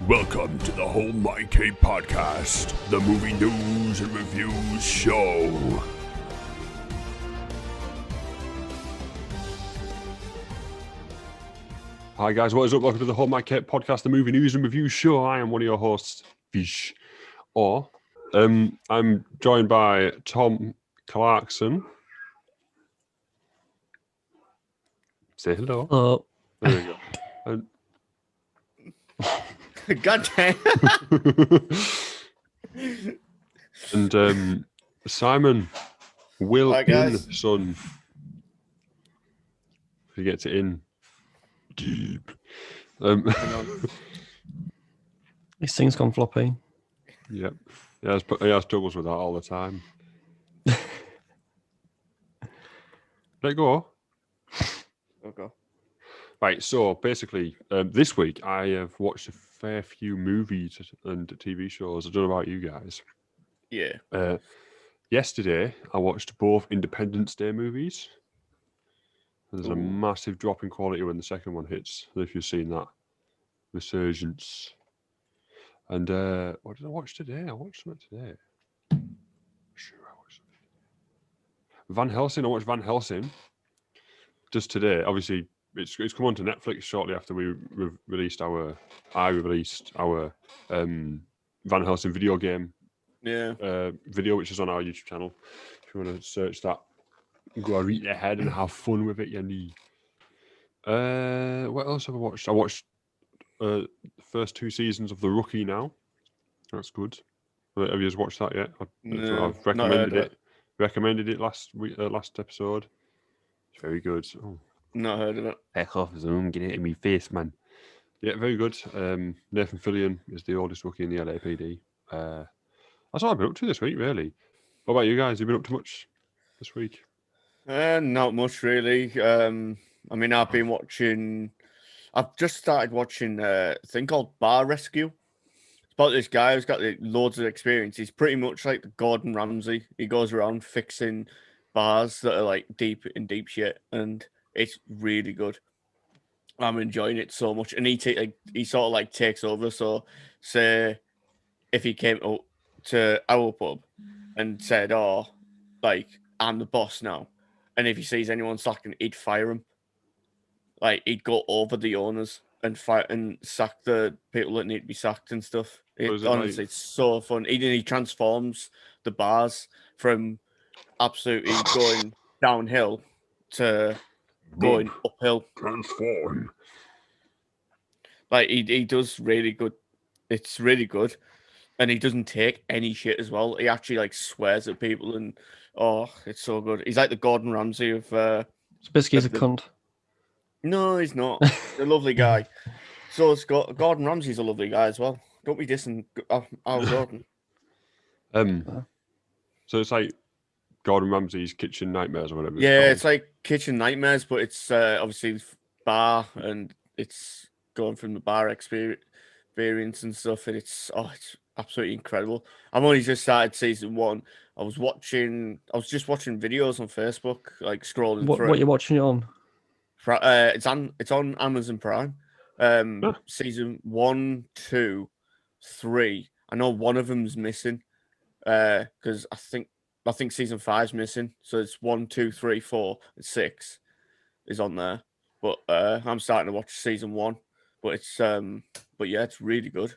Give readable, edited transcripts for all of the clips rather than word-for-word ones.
Welcome to the Whole My Cape podcast, the movie news and reviews show. Hi guys, what is up? Welcome to the Whole My Cape podcast, the movie news and reviews show. I am one of your hosts, Fish. I'm joined by Tom Clarkson. Say hello. Hello. There we go. God damn. And Simon Wilkinson. If he gets it in deep. These things gone floppy. Yep. He has struggles with that all the time. Let go. Okay. Right, so basically, this week I have watched a fair few movies and TV shows. I don't know about you guys. Yeah. Yesterday, I watched both Independence Day movies. There's a massive drop in quality when the second one hits. I don't know if you've seen that. Resurgence. And what did I watch today? I watched something today. Sure, I watched something. Van Helsing. I watched Van Helsing just today. Obviously, it's come on to Netflix shortly after I released our Van Helsing video game video, which is on our YouTube channel. If you want to search that, go read ahead and have fun with it, you need. What else have I watched? I watched the first 2 seasons of The Rookie now. That's good. Have you guys watched that yet? No, I've recommended it. Recommended it last episode. It's very good. Oh. Not heard of it. Heck off, Zoom, get it in me face, man. Yeah, very good. Nathan Fillion is the oldest rookie in the LAPD. That's all I've been up to this week, really. What about you guys? Have you been up to much this week? Not much, really. I've just started watching a thing called Bar Rescue. It's about this guy who's got loads of experience. He's pretty much like the Gordon Ramsay. He goes around fixing bars that are like deep shit, and it's really good. I'm enjoying it so much, and he sort of like takes over. So, say if he came up to our pub and said, "Oh, like I'm the boss now," and if he sees anyone slacking, he'd fire him. Like he'd go over the owners and fire and sack the people that need to be sacked and stuff. Honestly, it's so fun. He transforms the bars from absolutely going downhill to going uphill. Transform. Like he does really good. It's really good, and he doesn't take any shit as well. He actually like swears at people, and it's so good. He's like the Gordon Ramsay of. Trubisky's a cunt. No, he's not. He's a lovely guy. So it's Gordon Ramsay's a lovely guy as well. Don't be dissing Al Gordon. So it's like Gordon Ramsay's Kitchen Nightmares or whatever. Yeah, it's like Kitchen Nightmares, but it's obviously bar, and it's going from the bar experience and stuff, and it's absolutely incredible. I've only just started season 1. I was just watching videos on Facebook, like scrolling through. What are you watching it on? It's on Amazon Prime. Season 1, 2, 3. I know one of them's missing. Because I think season 5's missing. So it's 1, 2, 3, 4, and 6 is on there. But I'm starting to watch season 1. But it's it's really good.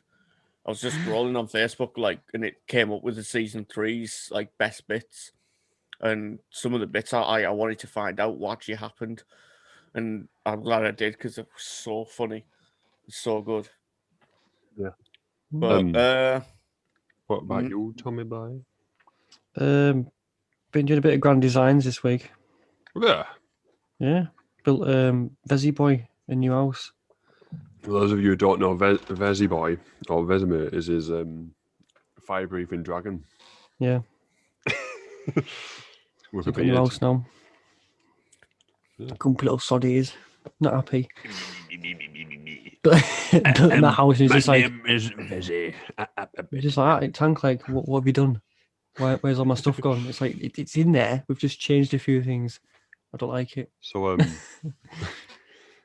I was just scrolling on Facebook, and it came up with the season 3's like best bits, and some of the bits I wanted to find out what actually happened, and I'm glad I did because it was so funny, it's so good. Yeah. But what about you, Tommy Boy? Been doing a bit of grand designs this week. Yeah. Yeah. Built Vesi Boy a new house. For those of you who don't know, Vesi Boy or Vesemir is his fire-breathing dragon. Yeah. With a new house now. Yeah. Grumpy little sod he is. Not happy. But in the house is just like, is Vesi. it's just like, Tank, like, what have you done? Where's all my stuff gone? It's like, it's in there. We've just changed a few things. I don't like it. So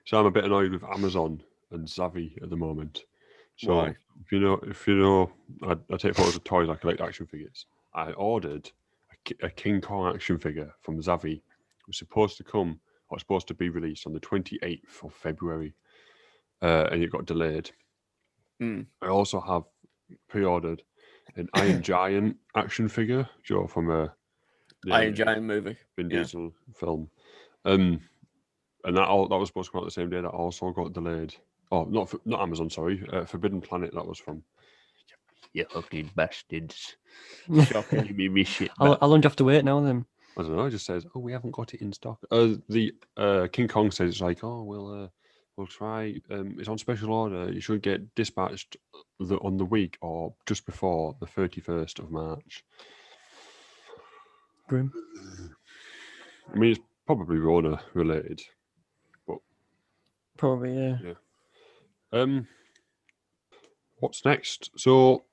so I'm a bit annoyed with Amazon and Zavvi at the moment. So why? if you know, I take photos of toys. I collect action figures. I ordered a King Kong action figure from Zavi. It was supposed to come, or supposed to be released on the 28th of February, and it got delayed. Mm. I also have pre-ordered an Iron Giant action figure, Joe, from the Iron Giant movie. Vin Yeah. Diesel film. And that was supposed to come out the same day. That also got delayed. Oh, not Amazon, sorry. Forbidden Planet. That was from. You fucking bastards! Shocking. Give me shit. How long do you have to wait now then? I don't know. It just says, "Oh, we haven't got it in stock." The King Kong says it's like, "Oh, we'll try. It's on special order. You should get dispatched on the week or just before the 31st of March." Grim. I mean, it's probably Rona related, but Probably, yeah. What's next? So,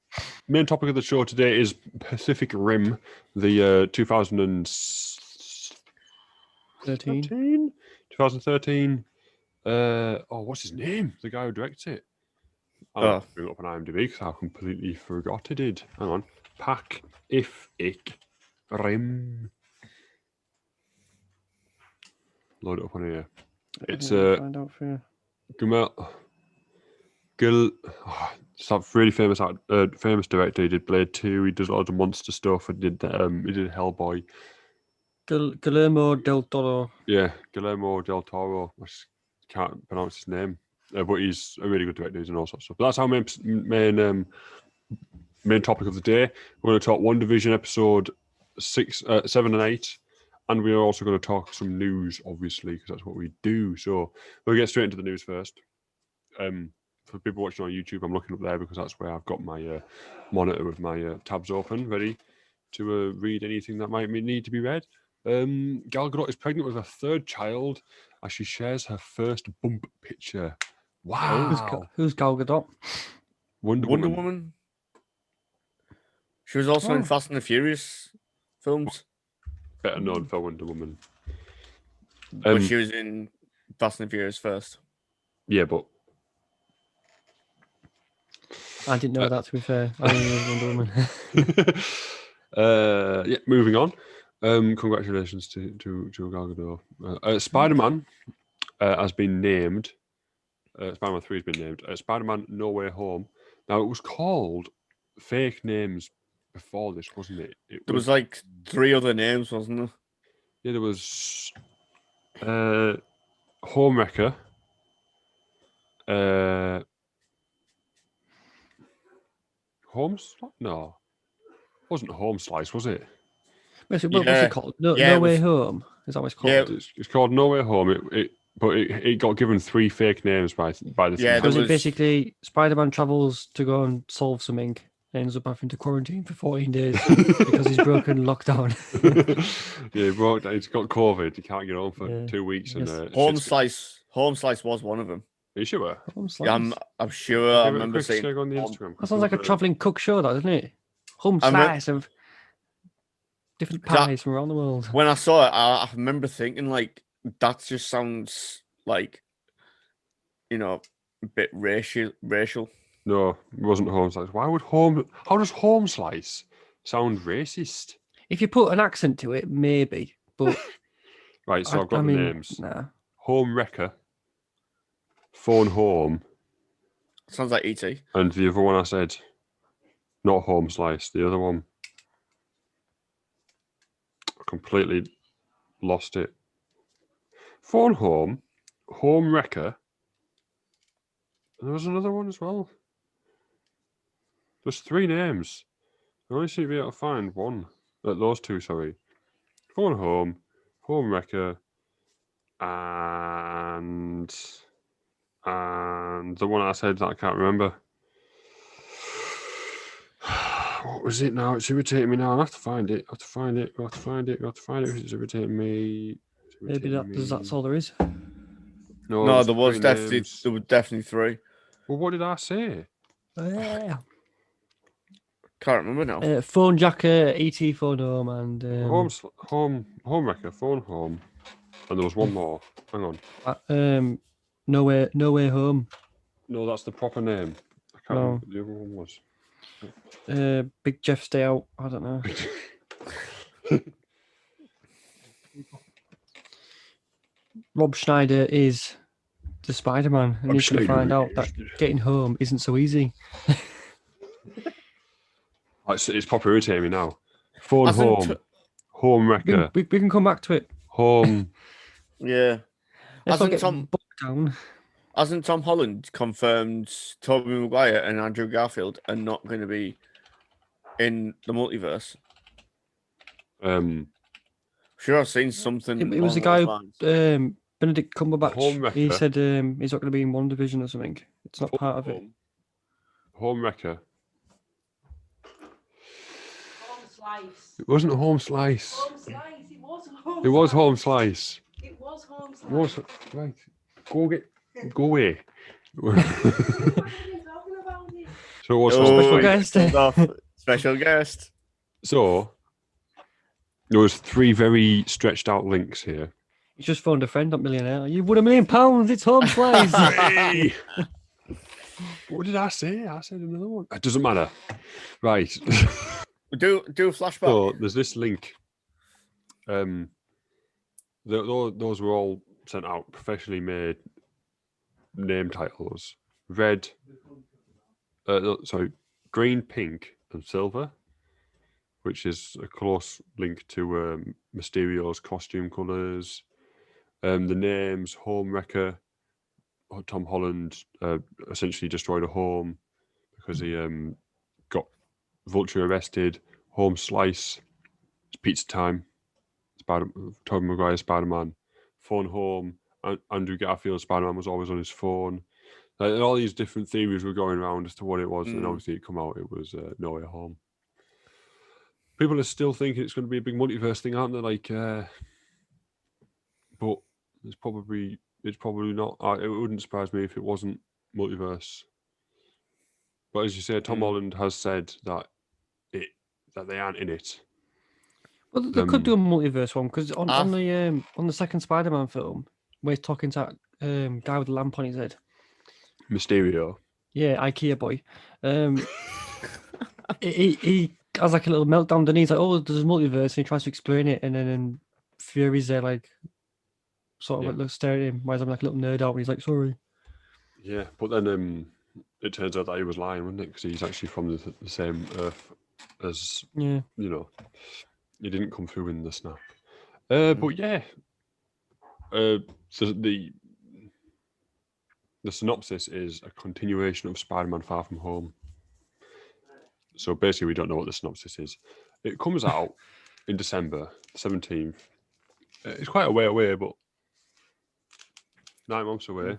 main topic of the show today is Pacific Rim, the 2013. What's his name? The guy who directs it. I'll have to bring it up on IMDb because I completely forgot it did. Hang on. Pacific Rim. Load it up on here. It's find out for you. It's a really famous director. He did Blade 2. He does lots of monster stuff. And he did Hellboy. Guillermo del Toro. Yeah, Guillermo del Toro. I just can't pronounce his name, but he's a really good director. He's in all sorts of stuff. But that's our main topic of the day. We're going to talk Wandavison episode 6, 7, and 8. And we are also going to talk some news, obviously, because that's what we do. So we'll get straight into the news first. For people watching on YouTube, I'm looking up there because that's where I've got my monitor with my tabs open, ready to read anything that might need to be read. Gal Gadot is pregnant with her third child as she shares her first bump picture. Wow. Who's Gal Gadot? Wonder Woman. She was also in Fast and the Furious films. Better known for Wonder Woman. But she was in Fast and the Furious first. Yeah, but I didn't know that, to be fair. I didn't know Wonder Woman. Yeah, moving on. Congratulations to Gal Gadot. Spider-Man has been named. Spider-Man 3 has been named. Spider-Man No Way Home. Now, it was called fake names before this, wasn't it? There was like 3 other names, wasn't there? Yeah, there was Homewrecker. No. It wasn't Home Slice, was it? What's it called? No Way Home? Is that what it's called? Yeah, it's called No Way Home. But it got given 3 fake names by the because it basically Spider-Man travels to go and solve something, ends up having to quarantine for 14 days because he's broken lockdown. Yeah, he's got COVID. He can't get home for 2 weeks. Yes. And Home Slice was one of them. Are you sure? Yeah, I'm sure. I remember seeing on the Instagram. That sounds like a travelling cook show, doesn't it? Home slice of different pies from around the world. When I saw it, I remember thinking, like, that just sounds like, a bit racial. No, it wasn't Home Slice. How does Home Slice sound racist? If you put an accent to it, maybe. But right, so I've got the names. Nah. Home Wrecker, Phone Home. Sounds like E.T. And the other one I said, not Home Slice, the other one. I completely lost it. Phone Home, Home Wrecker, and there was another one as well. There's 3 names. I only seem to be able to find one. Those 2, sorry. Phone Home, Home Wrecker, and the one I said that I can't remember. What was it now? It's irritating me now. I have to find it. It's irritating me. Maybe that's all there is. No, there was definitely 3. Well, what did I say? Yeah. Can't remember now. Phone Jacker, ET Phone Home, and Home Wrecker, Phone Home, and there was one more. Hang on. No Way Home. No, that's the proper name. I can't No. remember what the other one was. Big Jeff Stay Out. I don't know. Rob Schneider is the Spider-Man, and Rob he's going to Schneider find out that is- getting home isn't so easy. It's proper irritating me now. Phone Hasn't- home. Home wrecker. We can come back to it. Home. Yeah. Let's not Hasn't get Tom bogged down. hasn't Tom Holland confirmed Tobey Maguire and Andrew Garfield are not going to be in the multiverse? Sure, I've seen something. It was the along guy, those lines. Benedict Home Cumberbatch. wrecker. He said he's not going to be in Wandavison or something. It's not part of it. Home wrecker. Home slice. It wasn't Home Slice. Home slice. It was home. It was slice. Home Slice. It was home slice. Was right. Go away. What are you talking about here? So it was Oh, Home Special Slice. guest. Comes off. Special guest. So there was 3 very stretched out links here. He's just phoned a friend, not millionaire. You won £1 million. It's home slice. Hey! What did I say? I said another one. It doesn't matter. Right. Do a flashback. So there's this link. Those were all sent out, professionally made name titles. Red, green, pink, and silver, which is a close link to Mysterio's costume colours. The names: Home Wrecker. Tom Holland essentially destroyed a home because he got Vulture arrested. Home Slice. It's pizza time. Tobey Maguire Spider-Man. Phone home. Andrew Garfield Spider-Man was always on his phone. Like, all these different theories were going around as to what it was, and obviously it come out. It was No Way Home. People are still thinking it's going to be a big multiverse thing, aren't they? Like, but it's probably not. It wouldn't surprise me if it wasn't multiverse. But as you say, Tom Holland has said that they aren't in it. Well, they could do a multiverse one because on the second Spider-Man film, where he's talking to that guy with the lamp on his head. Mysterio. Yeah, IKEA boy. He has like a little meltdown, and he's like, "Oh, there's a multiverse," and he tries to explain it, and then Fury's there, like, sort of like staring at him, while I'm like a little nerd out, and he's like, "Sorry." Yeah, but then it turns out that he was lying, wasn't it? Because he's actually from the same Earth as he didn't come through in the snap. But yeah, so the synopsis is a continuation of Spider-Man Far From Home. So basically, we don't know what the synopsis is. It comes out in December 17th. It's quite a way away, but 9 months away.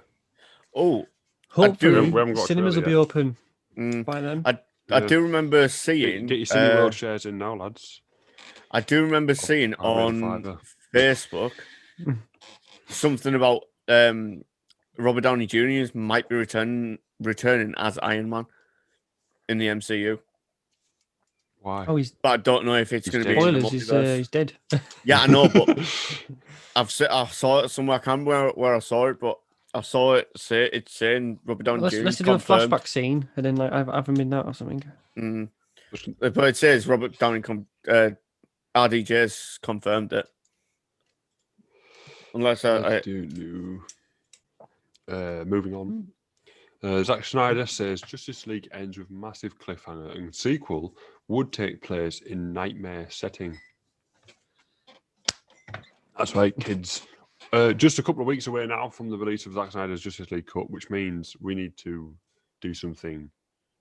Oh, hopefully we haven't got a cinemas will trailer be yet. open by then. I do remember seeing. Get your Cineworld shares in now, lads. I do remember seeing on Facebook something about Robert Downey Jr. might be returning as Iron Man in the MCU. Why? Oh, But I don't know if it's going to be. spoilers. He's dead. Yeah, I know, but I saw it somewhere. I can't remember where I saw it, but I saw it it's saying Robert Downey Jr. Let's do a flashback scene, and then like have him in that or something. But it says Robert Downey RDJ's confirmed it. Unless I do know. Moving on. Zack Snyder says Justice League ends with massive cliffhanger and sequel would take place in nightmare setting. That's right, kids. Just a couple of weeks away now from the release of Zack Snyder's Justice League Cut, which means we need to do something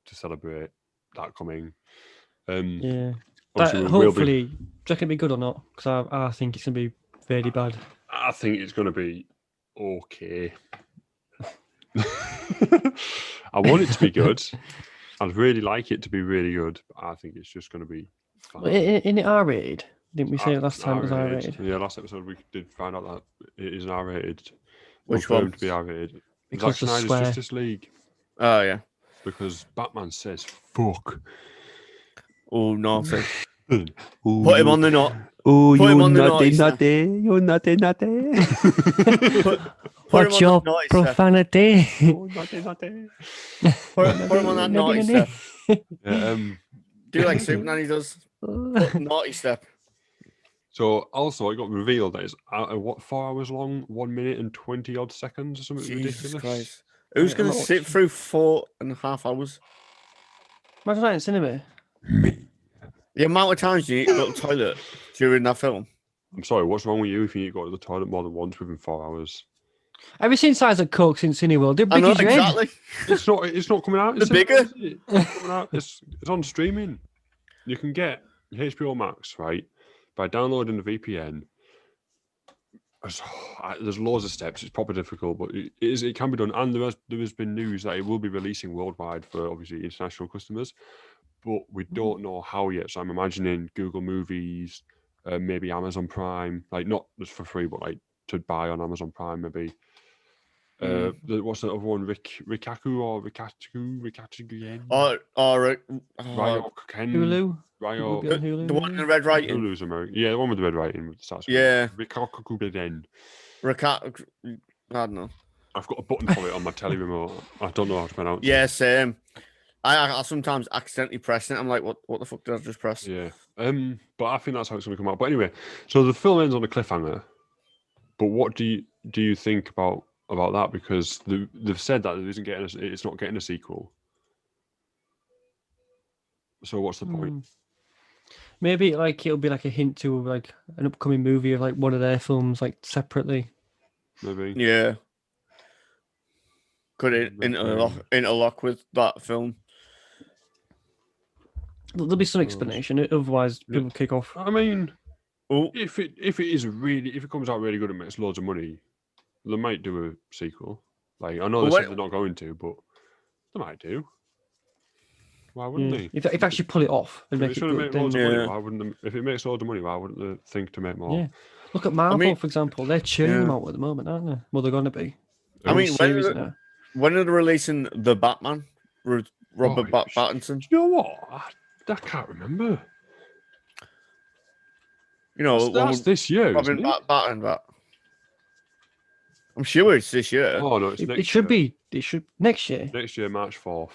to celebrate that coming. Hopefully, do you reckon it'll be good or not? Because I think it's going to be very bad. I think it's going to be okay. I want it to be good. I'd really like it to be really good, but I think it's just going to be fun. In it R-rated? Didn't we say last time it was R-rated? Yeah, last episode we did find out that it is an R-rated. Which one? To be R-rated. Because Zack Snyder's swear. Justice League. Oh yeah. Because Batman says fuck. Oh no. Put him on the knot. Oh, Put him you on the naughty, naughty step. naughty, you naughty, naughty. Put him What's on your the naughty step. profanity? Oh, naughty, naughty. Put him on that naughty step. Yeah, Do like Super Nanny does. Put naughty step. so also it got revealed that it's 4 hours long, 1 minute and 20 odd seconds or something Jesus ridiculous. Christ. Who's Right, going I'm to not sit watching. through 4.5 hours? Imagine that in cinema. Me. The amount of times you need to go to the toilet during that film. I'm sorry, what's wrong with you if you need to go to the toilet more than once within 4 hours? Have you seen size of Coke since Cineworld? They're I big know as your head. exactly. It's not coming out. The bigger. Is it? It's not coming out. It's on streaming. You can get HBO Max, right, by downloading the VPN. There's loads of steps. It's proper difficult, but it can be done. And there has been news that it will be releasing worldwide for obviously international customers, but we don't know how yet. So I'm imagining Google Movies, maybe Amazon Prime, like not just for free, but like to buy on Amazon Prime, maybe. What's the other one? Rikatu? Or Ryo Ken. Hulu. Ryo. Will be on Hulu. the one in the red writing. Hulu's American. Yeah, the one with the red writing starts with Yeah. Rikakukubeden. I don't know. I've got a button for it on my telly remote. I don't know how to pronounce it. Yeah, same. I sometimes accidentally press it. I'm like, what the fuck did I just press? Yeah. But I think that's how it's going to come out. But anyway, so the film ends on a cliffhanger. But what do you think about that? Because they've said that it's not getting a sequel. So what's the point? Maybe like it'll be like a hint to like an upcoming movie of like one of their films like separately. Maybe. Yeah. Could it interlock with that film? There'll be some explanation. Otherwise, people kick off. I mean, Oh, if it comes out really good and makes loads of money, they might do a sequel. Like I know they said they're not going to, but they might do. Why wouldn't they? If they actually pull it off and If make it's it going to good, make loads then of money, why wouldn't they? If it makes loads of money, why wouldn't they think to make more? yeah. Look at Marvel, mean- for example. They're churning them out at the moment, aren't they? Well, they're going to be. I mean, Series now. when are they releasing the Batman? Robert Oh, Pattinson. Do you know what? I can't remember. You know, That's this year, isn't Robin it? Batman. I'm sure it's this year. Oh no, it's next It should year. be. It should next year. Next year, March 4th.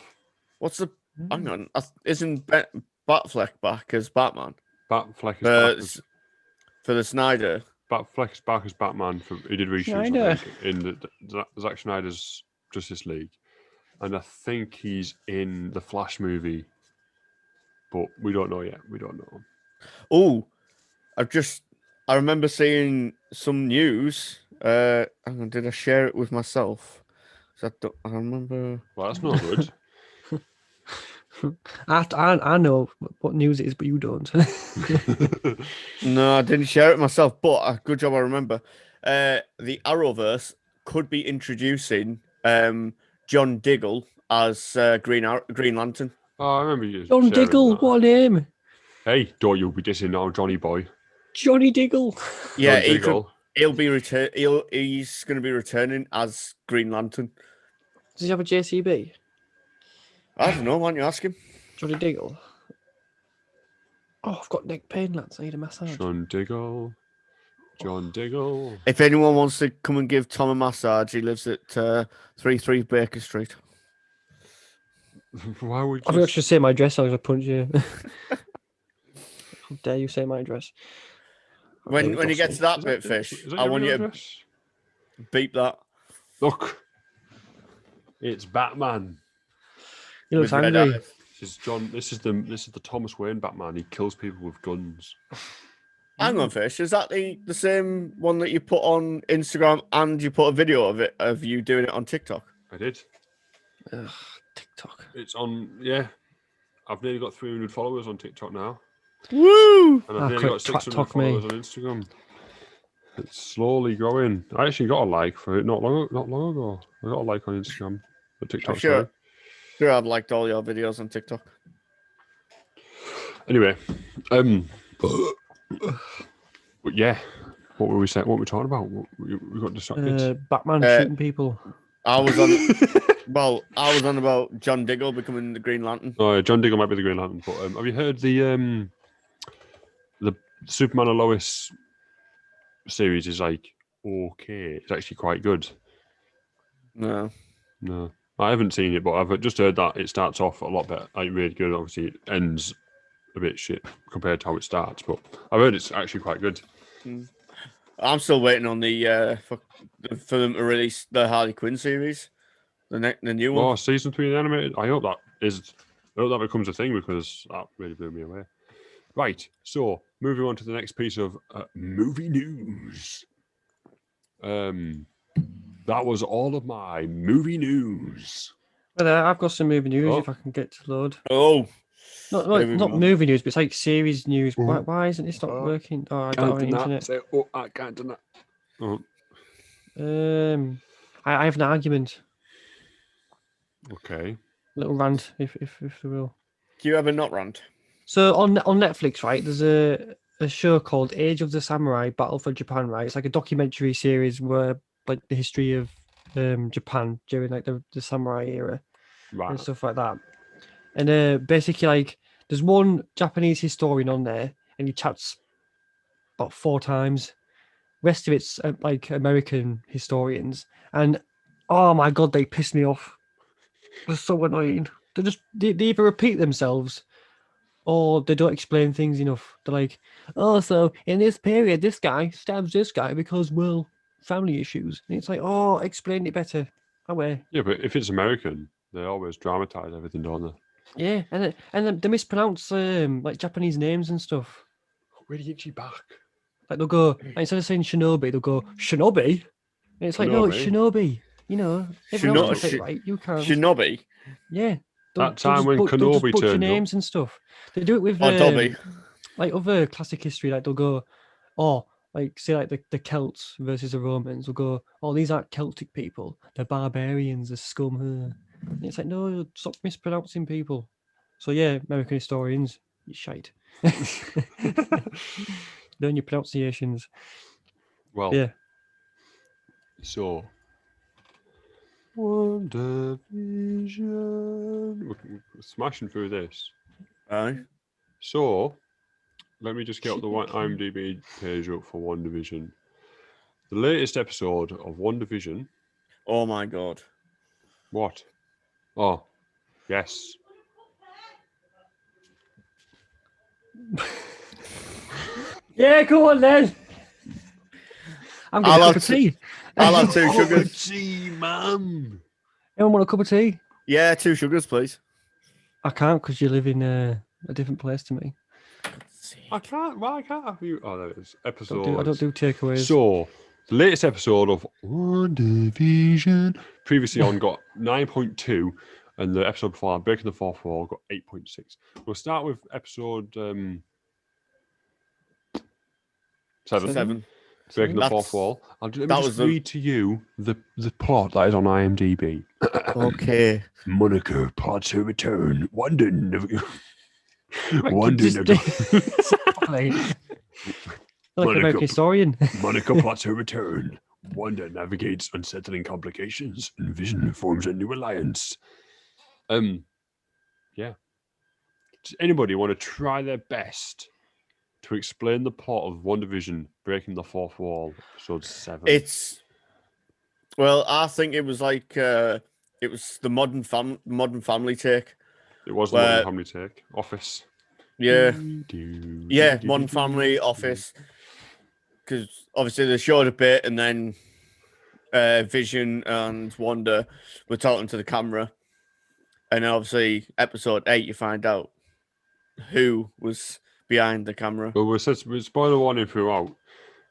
What's the? Hang on, isn't Batfleck back as Batman Batfleck is back as for the Snyder? Batfleck is back as Batman. He did reshoots I Schneider. think, in the Zack Snyder's Justice League, and I think he's in the Flash movie, but we don't know yet. We don't know. Oh, I remember seeing some news. Hang on, did I share it with myself? 'Cause I remember. Well, that's not good. I know what news it is, but you don't. No, I didn't share it myself, but a good job I remember. The Arrowverse could be introducing John Diggle as Green Lantern. Oh, I remember you. John sharing Diggle, that. what a name! Hey, don't you be dissing now, Johnny boy. Johnny Diggle. Yeah, John Diggle. he'll be he's going to be returning as Green Lantern. Does he have a JCB? I don't know. Why don't you ask him? Johnny Diggle. Oh, I've got neck pain, lads. I need a massage. John Diggle. John Diggle. If anyone wants to come and give Tom a massage, he lives at 33 Baker Street. Why would I you? forgot to say my address. I was going to punch you. How dare you say my address? When you get to that bit, Fish, I want you to beep that. Look, it's Batman. He looks with red angry. eyes. This is John. This is the Thomas Wayne Batman. He kills people with guns. Hang on, Fish. Is that the same one that you put on Instagram and you put a video of you doing it on TikTok? I did. Ugh, TikTok. It's on. Yeah, I've nearly got 300 followers on TikTok now, Woo! and I've nearly quick, got 600 TikTok me. followers on Instagram. It's slowly growing. I actually got a like for it not long ago. I got a like on Instagram, but TikTok. Sure I've liked all your videos on TikTok. Anyway, but yeah, what were we saying? What were we talking about? We got distracted. Batman shooting people. I was on. I was on about John Diggle becoming the Green Lantern. Oh, John Diggle might be the Green Lantern. But have you heard the the Superman and Lois series is like okay. It's actually quite good. No. No, I haven't seen it, but I've just heard that it starts off a lot better, like really good. Obviously, it ends a bit shit compared to how it starts, but I've heard it's actually quite good. I'm still waiting on for them to release the Harley Quinn series, the new one. Oh, season 3 of the animated. I hope that becomes a thing because that really blew me away. Right, so moving on to the next piece of movie news. That was all of my movie news. But I've got some movie news Oh. if I can get to load. Oh, Not movie news, but it's like series news. Oh. Why isn't this not working? Oh, I don't have any internet. I can't do that. Oh, I have an argument, okay. little rant, if you will. do you ever not rant? So on Netflix, right? There's a show called Age of the Samurai: Battle for Japan. Right, it's like a documentary series where like the history of Japan during like the samurai era and Right. stuff like that. And basically, like there's one Japanese historian on there, and he chats about 4 times. Rest of it's like American historians, and oh my god, they piss me off. They're so annoying. They either repeat themselves or they don't explain things enough. They're like, oh, so in this period, this guy stabs this guy because, well, family issues. And it's like, oh, explain it better. Away. Yeah, but if it's American, they always dramatize everything, don't they? Yeah, and then they mispronounce like Japanese names and stuff. Really itchy back. Like they'll go instead of saying shinobi, they'll go shinobi. And it's like, no, it's shinobi. You know, everyone else gets it right. You can't. Shinobi. Yeah. That time when they'll Kenobi just butcher turned names and stuff. They do it with Dobby. like other classic history. Like they'll go, oh, like say like the Celts versus the Romans. They'll go, oh, these aren't Celtic people. They're barbarians. They're scum. And it's like, no, stop mispronouncing people. So yeah, American historians, you shite. Learn your pronunciations. Well, Yeah. So, WandaVision. We're smashing through this. Aye. So, let me just get up the IMDb page up for WandaVision. The latest episode of WandaVision. Oh my god. What? Oh, yes. Yeah, go on then. I'm getting a cup of tea. I'll have 2 sugars. Tea, man. Anyone want a cup of tea? Yeah, 2 sugars, please. I can't because you live in a different place to me. I can't. Why can't I have you? Oh, there it is. Episode. I don't do takeaways. So, the latest episode of WandaVision, previously on, got 9.2, and the episode before, Breaking the Fourth Wall, got 8.6. We'll start with episode 7. Breaking the Fourth Wall. Let me just read to you the plot that is on IMDb. Okay. Monica plots her return. Wanda never. Exactly. Like American historian. Monica plots her return. Wanda navigates unsettling complications, and Vision forms a new alliance. Yeah. Does anybody want to try their best to explain the plot of WandaVision Breaking the Fourth Wall, episode 7? Well, I think it was like it was the modern family take. It was the Modern Family take. Office. Yeah. Yeah, Modern Family, Office. Because obviously they showed a bit, and then Vision and Wanda were talking to the camera. And then obviously, episode 8, you find out who was behind the camera. Well, we said spoiler warning throughout.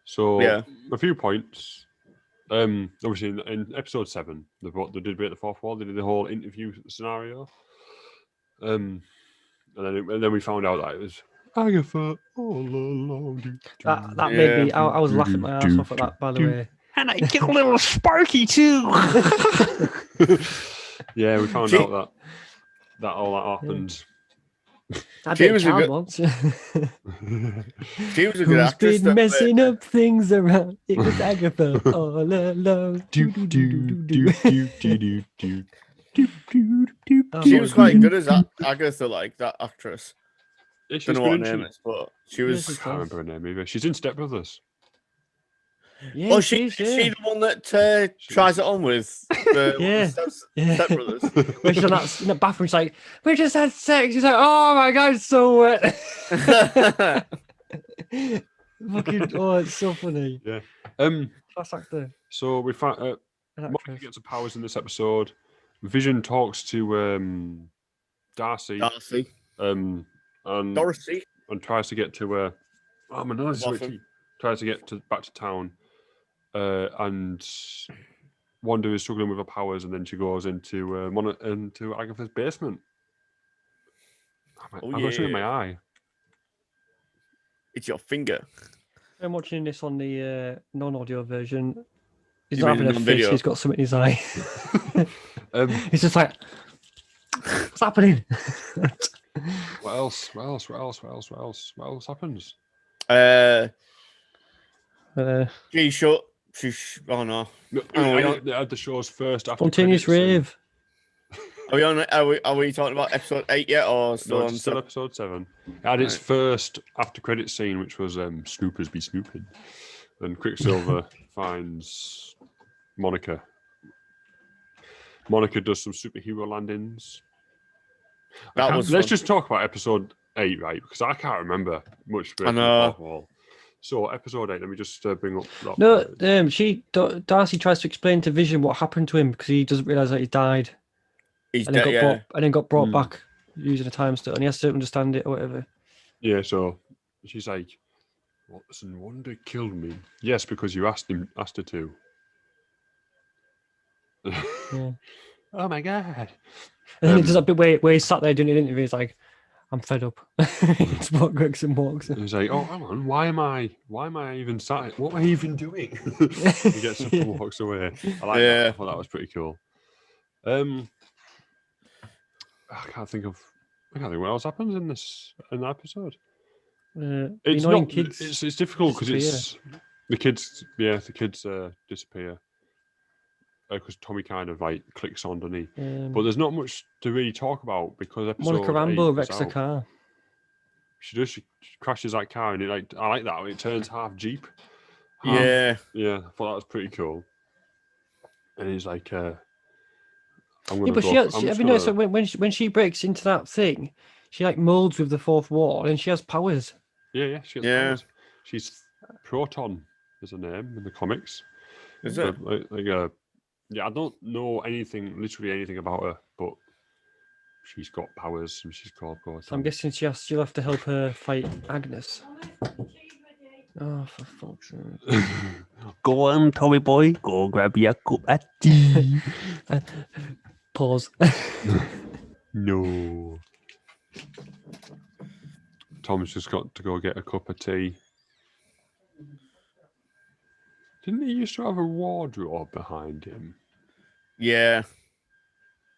So, Yeah. a few points. Obviously, in episode 7, they did break the fourth wall. They did the whole interview scenario. And then we found out that it was Agatha all along. That made me. I was laughing my ass off at that, by the way. And I get a little sparky too. Yeah, we found out that all that happened. I She bet was a child good- once. She was a good Who's actress. been messing up things around? It was Agatha all alone. She was quite good as Agatha, like that actress. Yeah, she Don't was know good, what her isn't name she? is, but she Yeah, was. she's I can't remember her name either. She's in Step Brothers. Yeah, Oh, she is is. she Yeah, the one that tries it on with the Yeah. Yeah. stepbrothers? When she's in that bathroom, she's like, "We just had sex." She's like, "Oh my god, it's so wet." Fucking, oh, it's so funny. Yeah. Class actor So we find and Monica actress. gets her powers in this episode. Vision talks to Darcy, Darcy, and Dorothy. and tries to get to oh my nose is so Waffle. itchy. Tries to get back to town, and Wanda is struggling with her powers, and then she goes into into Agatha's basement. Oh, I've got something in my yeah. eye. It's your finger. I'm watching this on the non-audio version. He's You not mean having a fit. non-video? He's got something in his eye. Um, He's just like, "What's happening?" what else? What else happens? She shut. Oh no. No, Oh, we I had the show's first after Spontaneous credits scene. rave. Are we on? Are we talking about episode 8 yet, or still No, on? it's still episode 7. It had its Right. first after credit scene, which was Snoopers be snooping, and Quicksilver finds Monica. Monica does some superhero landings. Let's just talk about episode 8, right? Because I can't remember much. I know. All. So episode 8. Let me just bring up. That No, Darcy tries to explain to Vision what happened to him because he doesn't realize that he died, He's and then dead. got Yeah. brought, and then got brought back using a time stone, and he has to understand it or whatever. Yeah. So she's like, "Watson, Wanda killed me." Yes, because you asked her to. Yeah. Oh my god. And then it does that bit where he sat there doing an interview. He's like, "I'm fed up." It's what Gregson walks. He's like, "Oh, hang on, why am I even sat? What am I even doing?" He gets up and walks away. I like that. I thought that was pretty cool. I can't think what else happens in that episode. It's annoying not. kids It's difficult because it's the kids. Yeah, the kids disappear because Tommy kind of like clicks on, doesn't he? But there's not much to really talk about because episode Monica 8 Rambo is wrecks a out. car. She does. She crashes that car, and I like that. It turns half Jeep. Yeah. Yeah, I thought that was pretty cool. And he's like, "I'm gonna Yeah, but go." have you noticed that when she breaks into that thing, she like molds with the fourth wall, and she has powers. Yeah, she has powers. She's Proton is her name in the comics. Is it? Yeah, I don't know literally anything about her, but she's got powers and she's called Proton. So I'm guessing she'll have to help her fight Agnes. Oh, for fuck's sake! Go on, Tommy boy. Go grab your cup of tea. Pause. No. Tom's just got to go get a cup of tea. Didn't he used to have a wardrobe behind him? Yeah.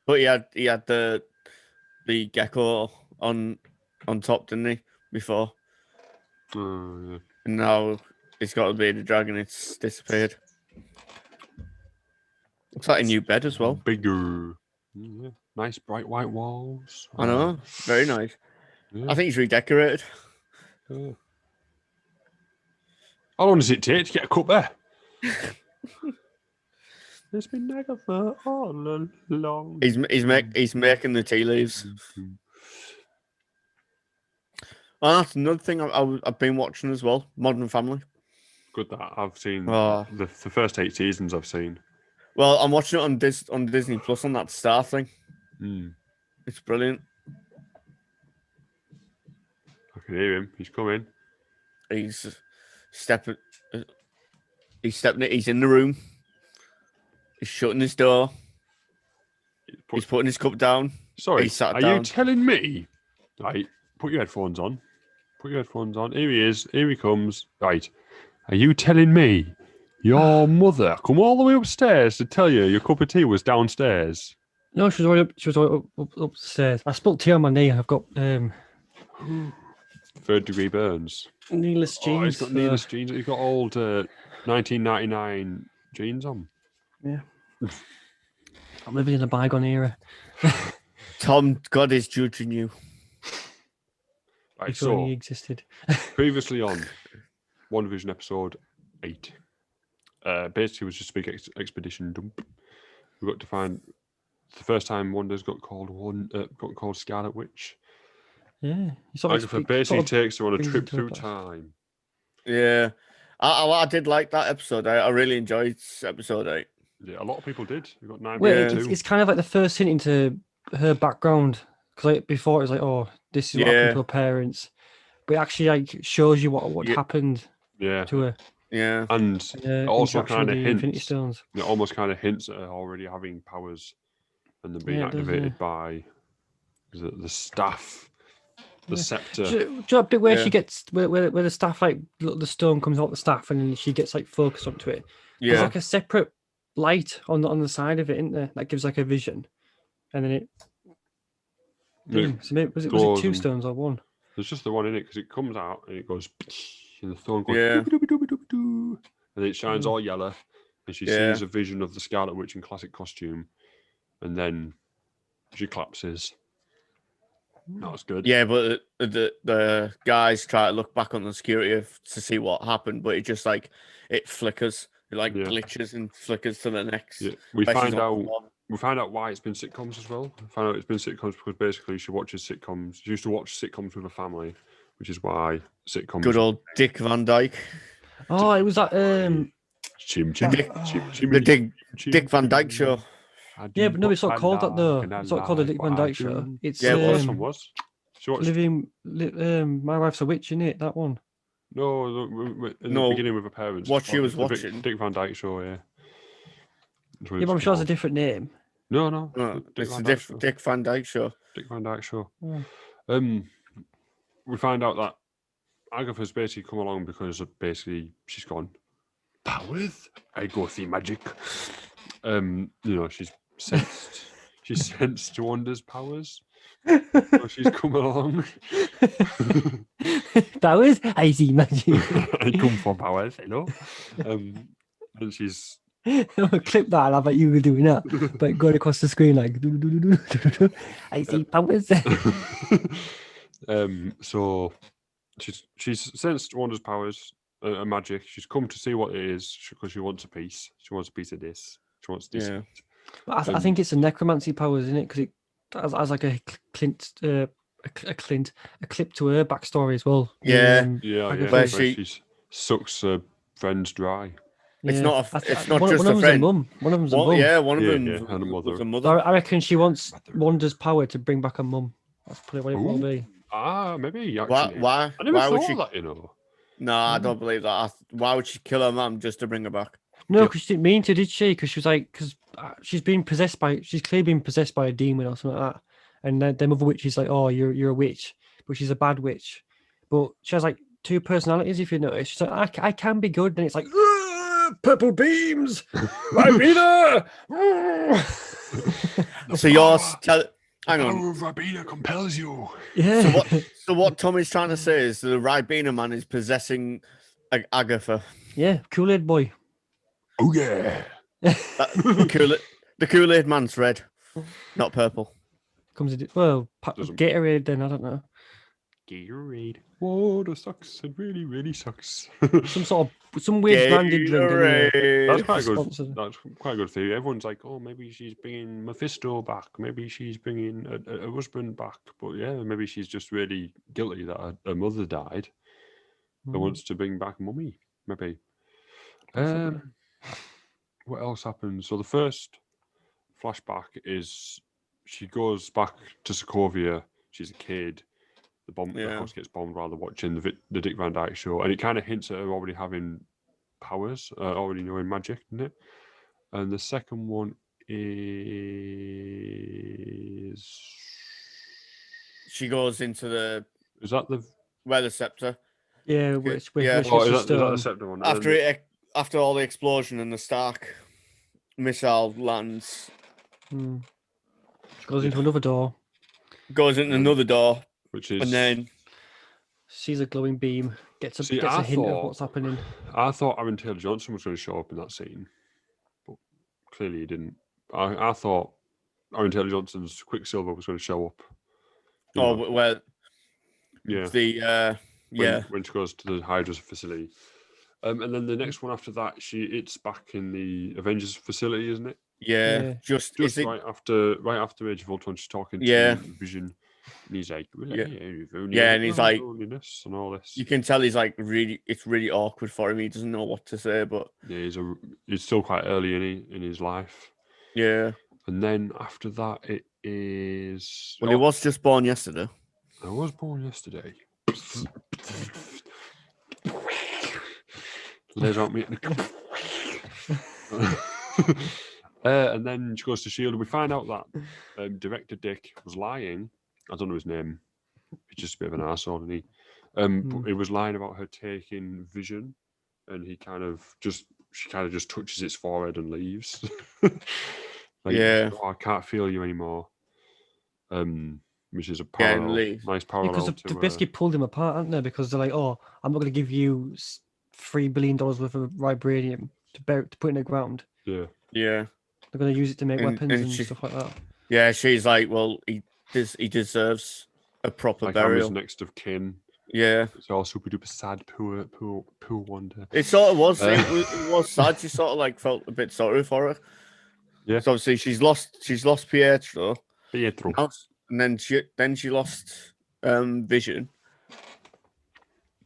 But he had the gecko on top, didn't he? Before. Oh, yeah. And now it's got to be the dragon. It's disappeared. Looks like a new bed as well. Bigger. Yeah. Nice bright white walls. I know. Very nice. Yeah. I think he's redecorated. Yeah. How long does it take to get a cup there? It's been Agatha all along. He's making the tea leaves. Oh, that's another thing I've been watching as well. Modern Family. Good that I've seen Oh. the first 8 seasons. I've seen. Well, I'm watching it on Disney Plus on that Star thing. It's brilliant. I can hear him. He's coming. He's stepping. He's in the room. He's shutting his door. He's putting his cup down. Sorry, He sat are down. you telling me? Right, put your headphones on. Put your headphones on. Here he is. Here he comes. Right, are you telling me your mother come all the way upstairs to tell you your cup of tea was downstairs? No, she was already upstairs. I spilled tea on my knee. I've got 3rd degree burns. kneeless Oh, jeans. he's got kneeless jeans. He's got old 1999 jeans on. Yeah. I'm living in a bygone era. Tom, God is judging you. Right, If only he so existed. previously on Wandavison episode 8, basically was just a big expedition dump. We got to find the first time Wanda's got called Scarlet Witch. Yeah. You sort of Agatha speak- basically sort of takes her on a brings trip into a through past. time. Yeah, I did like that episode. I really enjoyed episode 8. Yeah, a lot of people did. We got 9 Well, Yeah. it's kind of like the first hint into her background. Because like, before it was like, oh, this is what happened Yeah. to her parents. But it actually like shows you what Yeah. happened Yeah, to her. Yeah, and And, it also interaction kind with of the Infinity hints. Stones. It almost kind of hints at her already having powers and them being Yeah, it does, activated yeah. by the staff, the Yeah. scepter. Do you know that bit where Yeah. she gets where the staff like the stone comes out the staff and then she gets like focused onto it? There's yeah, like a separate light on the side of it, isn't there? That gives like a vision, and then it. Yeah, Boom. So maybe, was it glows 2 and- stones or 1? There's just the one in it because it comes out and it goes, and the thorn goes, Yeah. doo-ba-doo-ba-doo-ba-doo, and it shines Mm. all yellow, and she Yeah. sees a vision of the Scarlet Witch in classic costume, and then she collapses. That was good. yeah. But the guys try to look back on the security to see what happened, but it just like it flickers, it like Yeah. glitches and flickers to the next. Yeah. We where she's find on the out. floor. We find out why it's been sitcoms as well. We find out it's been sitcoms because basically she watches sitcoms. She used to watch sitcoms with her family, which is why sitcoms. Good old Dick Van Dyke, Oh, it was that. Chim chim Dick- chim the chim. Dick Van Dyke show. Yeah, but no, it's not called that though. It's not called the Dick Van Dyke Show. It's Yeah, it This was. one was. She watched. My Wife's a Witch, isn't it? That one. No, in No, the beginning with her parents. what it's she called was the watching. Dick Van Dyke Show, yeah. That's what Yeah, it's but I'm sure it's a called. different name. No, No, Dick it's Van the Dyke Show. Dick Van Dyke show. Dick Van Dyke Show. Oh. We find out that Agatha's basically come along because of basically she's gone powers. I go see magic. She's sensed. She's sensed Wanda's powers. So she's come along. Powers? I see magic. I come for powers. Hello. And she's Clip that and I bet you were doing that. But going across the screen like I see powers. So she's sensed Wanda's powers and magic. She's come to see what it is because she wants a piece. She wants a piece of this. She wants this. Yeah. But I think it's a necromancy powers, isn't it? Because it has like a clip to her backstory as well. Yeah. Yeah, Agatha. yeah. Where Where she- she sucks her friends dry. It's Yeah. not a- I th- it's not one, just one a of them's friend. mum. One of them's a mum. Yeah, one of Yeah, them yeah, and a mother. was a So mother. I reckon she wants Wanda's power to bring back a mum. That's probably what it will Ooh. be. Maybe Why? actually. Why? I never Why would thought she? of that, you know. No, I don't believe that. Why would she kill her mum just to bring her back? No, Yeah. because she didn't mean to, did she? Because she was like, she's clearly been possessed by a demon or something like that. And then the mother witch is like, oh, you're a witch, but she's a bad witch. But she has like 2 personalities, if you notice. She's like, I can be good. Then it's like, purple beams, Ribena. So yours. Hang on. Power of Rabina compels you. Yeah. So what Tommy's trying to say is the Ribena man is possessing Agatha. Yeah, Kool-Aid boy. Oh yeah. The Kool-Aid man's red, not purple. Doesn't- Gatorade. Then I don't know. Gatorade. Whoa, that sucks. It really, really sucks. Some weird branded drink. Anyway. That's Gatorade. quite good. Sponsored. That's quite a good theory. Everyone's like, oh, maybe she's bringing Mephisto back. Maybe she's bringing a husband back. But yeah, maybe she's just really guilty that her mother died and Mm. wants to bring back mummy. Maybe. Possibly. What else happens? So the first flashback is she goes back to Sokovia. She's a kid. The Yeah. house gets bombed while they're watching the Dick Van Dyke Show, and it kind of hints at her already having powers, already knowing magic, doesn't it? And the second one is She goes into the that the weather scepter Yeah, Okay, which yeah. which oh, is is just that the second one? after all the explosion and the Stark missile lands, She goes into another door, goes into another door, which is and then sees a glowing beam, gets a See, gets I a hint of thought- what's happening. I thought Aaron Taylor Johnson was going to show up in that scene, but clearly he didn't. I thought Aaron Taylor Johnson's Quicksilver was going to show up. You know, where Yeah. When When she goes to the Hydra's facility. And then the next one after that, it's back in the Avengers facility, isn't it? yeah. Yeah. Just Right after Age of Ultron, she's talking Yeah. to Vision, and he's like, well, Yeah. if only Yeah, I and he's found like- loneliness and all this. you can tell he's like it's really awkward for him. He doesn't know what to say, but Yeah, he's still quite early in his life. yeah. And then after that, it is. Well, he was just born yesterday. I was born yesterday. Lays out me. And then she goes to Shield, and we find out that director Dick was lying. I don't know his name. He's just a bit of an arsehole, isn't he? But he was lying about her taking Vision, and she kind of just touches its forehead and leaves. Yeah. "Oh, I can't feel you anymore. Which is a parallel, leave. nice Yeah, parallel because to. they basically pulled him apart, aren't they? Because they're like, "Oh, I'm not going to give you $3 billion worth of vibranium to put in the ground. Yeah. Yeah. They're going to use it to make weapons and she- stuff like that." Yeah, she's like, well, he deserves a proper Like I'm his burial. next of kin. Yeah. It's all super duper sad, poor Wanda. It sort of was. Uh, It was sad. You sort of like felt a bit sorry for her. Yeah. So obviously she's lost Pietro, Pietro. and then she lost Vision.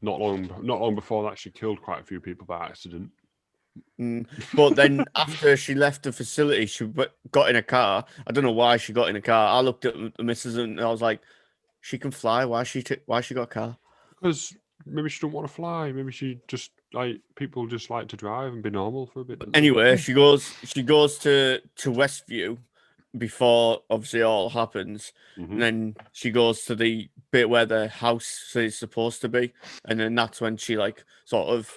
Not long before that, she killed quite a few people by accident. But then after she left the facility, she got in a car. I don't know why she got in a car. I looked at the missus and I was like, she can fly. Why she got a car? Because maybe she don't want to fly. Maybe she just people just like to drive and be normal for a bit. don't they? Anyway, she goes to Westview before obviously all happens, Mhm. and then she goes to the bit where the house is supposed to be, and then that's when she like sort of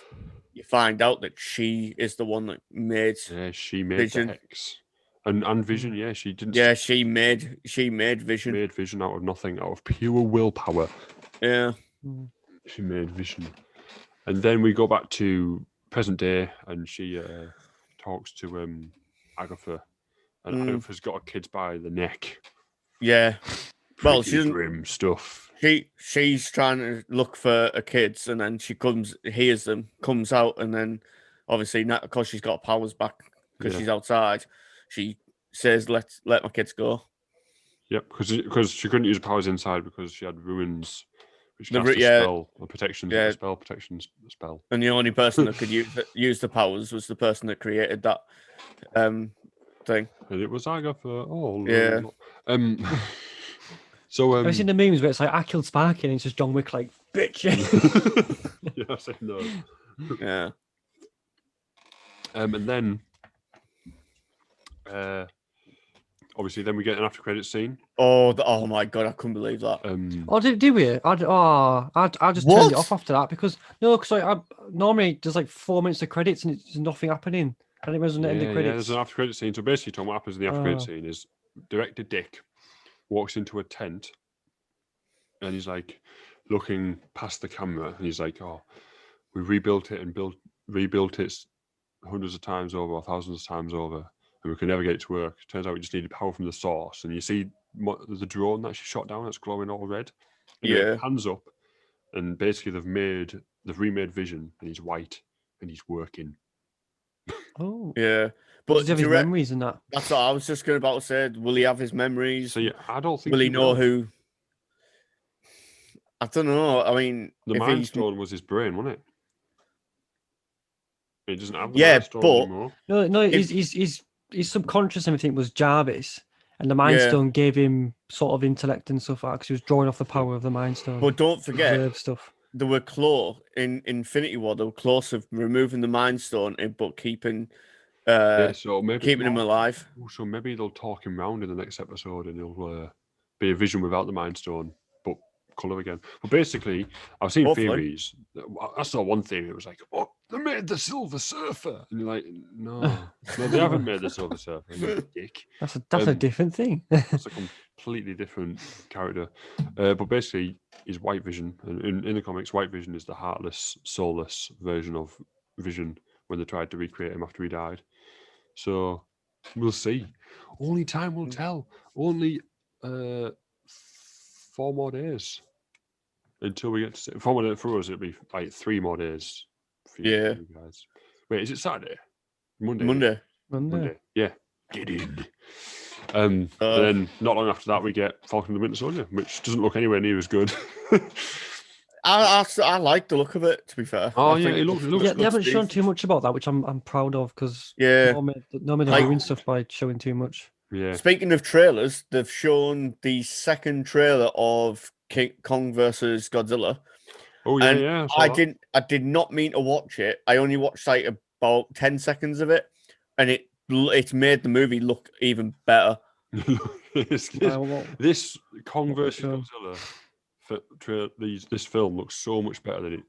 you find out that she is the one that made Yeah, she made Vision. the hex. And Vision, yeah, she didn't. Yeah, she made Vision. Made Vision out of nothing, out of pure willpower. Yeah. She made Vision. And then we go back to present day, and she talks to Agatha, and Agatha's got her kids by the neck. Yeah. Well, Pretty she doesn't. grim stuff. She's trying to look for her kids, and then she hears them, comes out, and then obviously not because she's got powers back because Yeah. she's outside. She says, "Let my kids go." Yep, because she couldn't use powers inside because she had ruins, which cast a yeah. spell, a protection, Yeah. a spell protection spell. And the only person that could use the powers was the person that created that thing. And it was Agatha. Oh, Yeah. So Have you seen the memes where it's like, "I killed Sparky," and it's just John Wick like, "Bitch." yeah, I said no. Yeah. And then, obviously, then we get an after credit scene. Oh my god, I couldn't believe that. Oh, did we? I just turned it off after that because normally there's like 4 minutes of credits and there's nothing happening. And it was an end of Yeah, credits. there's an after credit scene. So basically, Tom, what happens in the after credit scene is director Dick walks into a tent and he's like looking past the camera and he's like, "Oh, we rebuilt it and rebuilt it hundreds of times over or thousands of times over, and we could never get it to work. Turns out we just needed power from the source." And you see the drone that she shot down that's glowing all red. And it pans up, and basically they've remade Vision, and he's white and he's working. Oh, Yeah. but But does he have his memories and that? that's what I was just about to say. Will he have his memories? So yeah, I don't think Will he know who? I don't know. I mean, the if Mind he's- Stone was his brain, wasn't it? He doesn't have the Yeah, Mind Stone but- anymore. No, If- his subconscious and everything was Jarvis, and the Mind Yeah. Stone gave him sort of intellect and stuff because he was drawing off the power of the Mind Stone. But don't to forget, observe stuff. they were close in Infinity War. They were close of removing the Mind Stone, but keeping So maybe keeping him alive. So maybe they'll talk him round in the next episode, and he'll be a Vision without the Mind Stone, but colour again. But basically, I've seen Hopefully. theories. I saw one theory. It was like, "Oh, they made the Silver Surfer," and you're like, "No, they haven't made the Silver Surfer, you dick." That's a different thing. It's a completely different character. But basically, he's White Vision. And in the comics, White Vision is the heartless, soulless version of Vision when they tried to recreate him after he died. So we'll see. Only time will tell. Only 4 more days. until we get to for us, it'll be like 3 more days. For Yeah. you guys. Wait, is it Saturday? Monday. Monday. Monday. Yeah. Get in. And then not long after that, we get Falcon and the Winter Soldier, which doesn't look anywhere near as good. I like the look of it. To be fair. Oh, I yeah, think it looks Yeah, they haven't shown decent. too much about that, which I'm proud of because Yeah. normally they're Like- doing stuff by showing too much. Yeah. Speaking of trailers, they've shown the second trailer of King Kong versus Godzilla. Oh yeah, And yeah. saw that. I did not mean to watch it. I only watched like about 10 seconds of it, and it's made the movie look even better. This Kong what they're versus showing. Godzilla this film looks so much better than it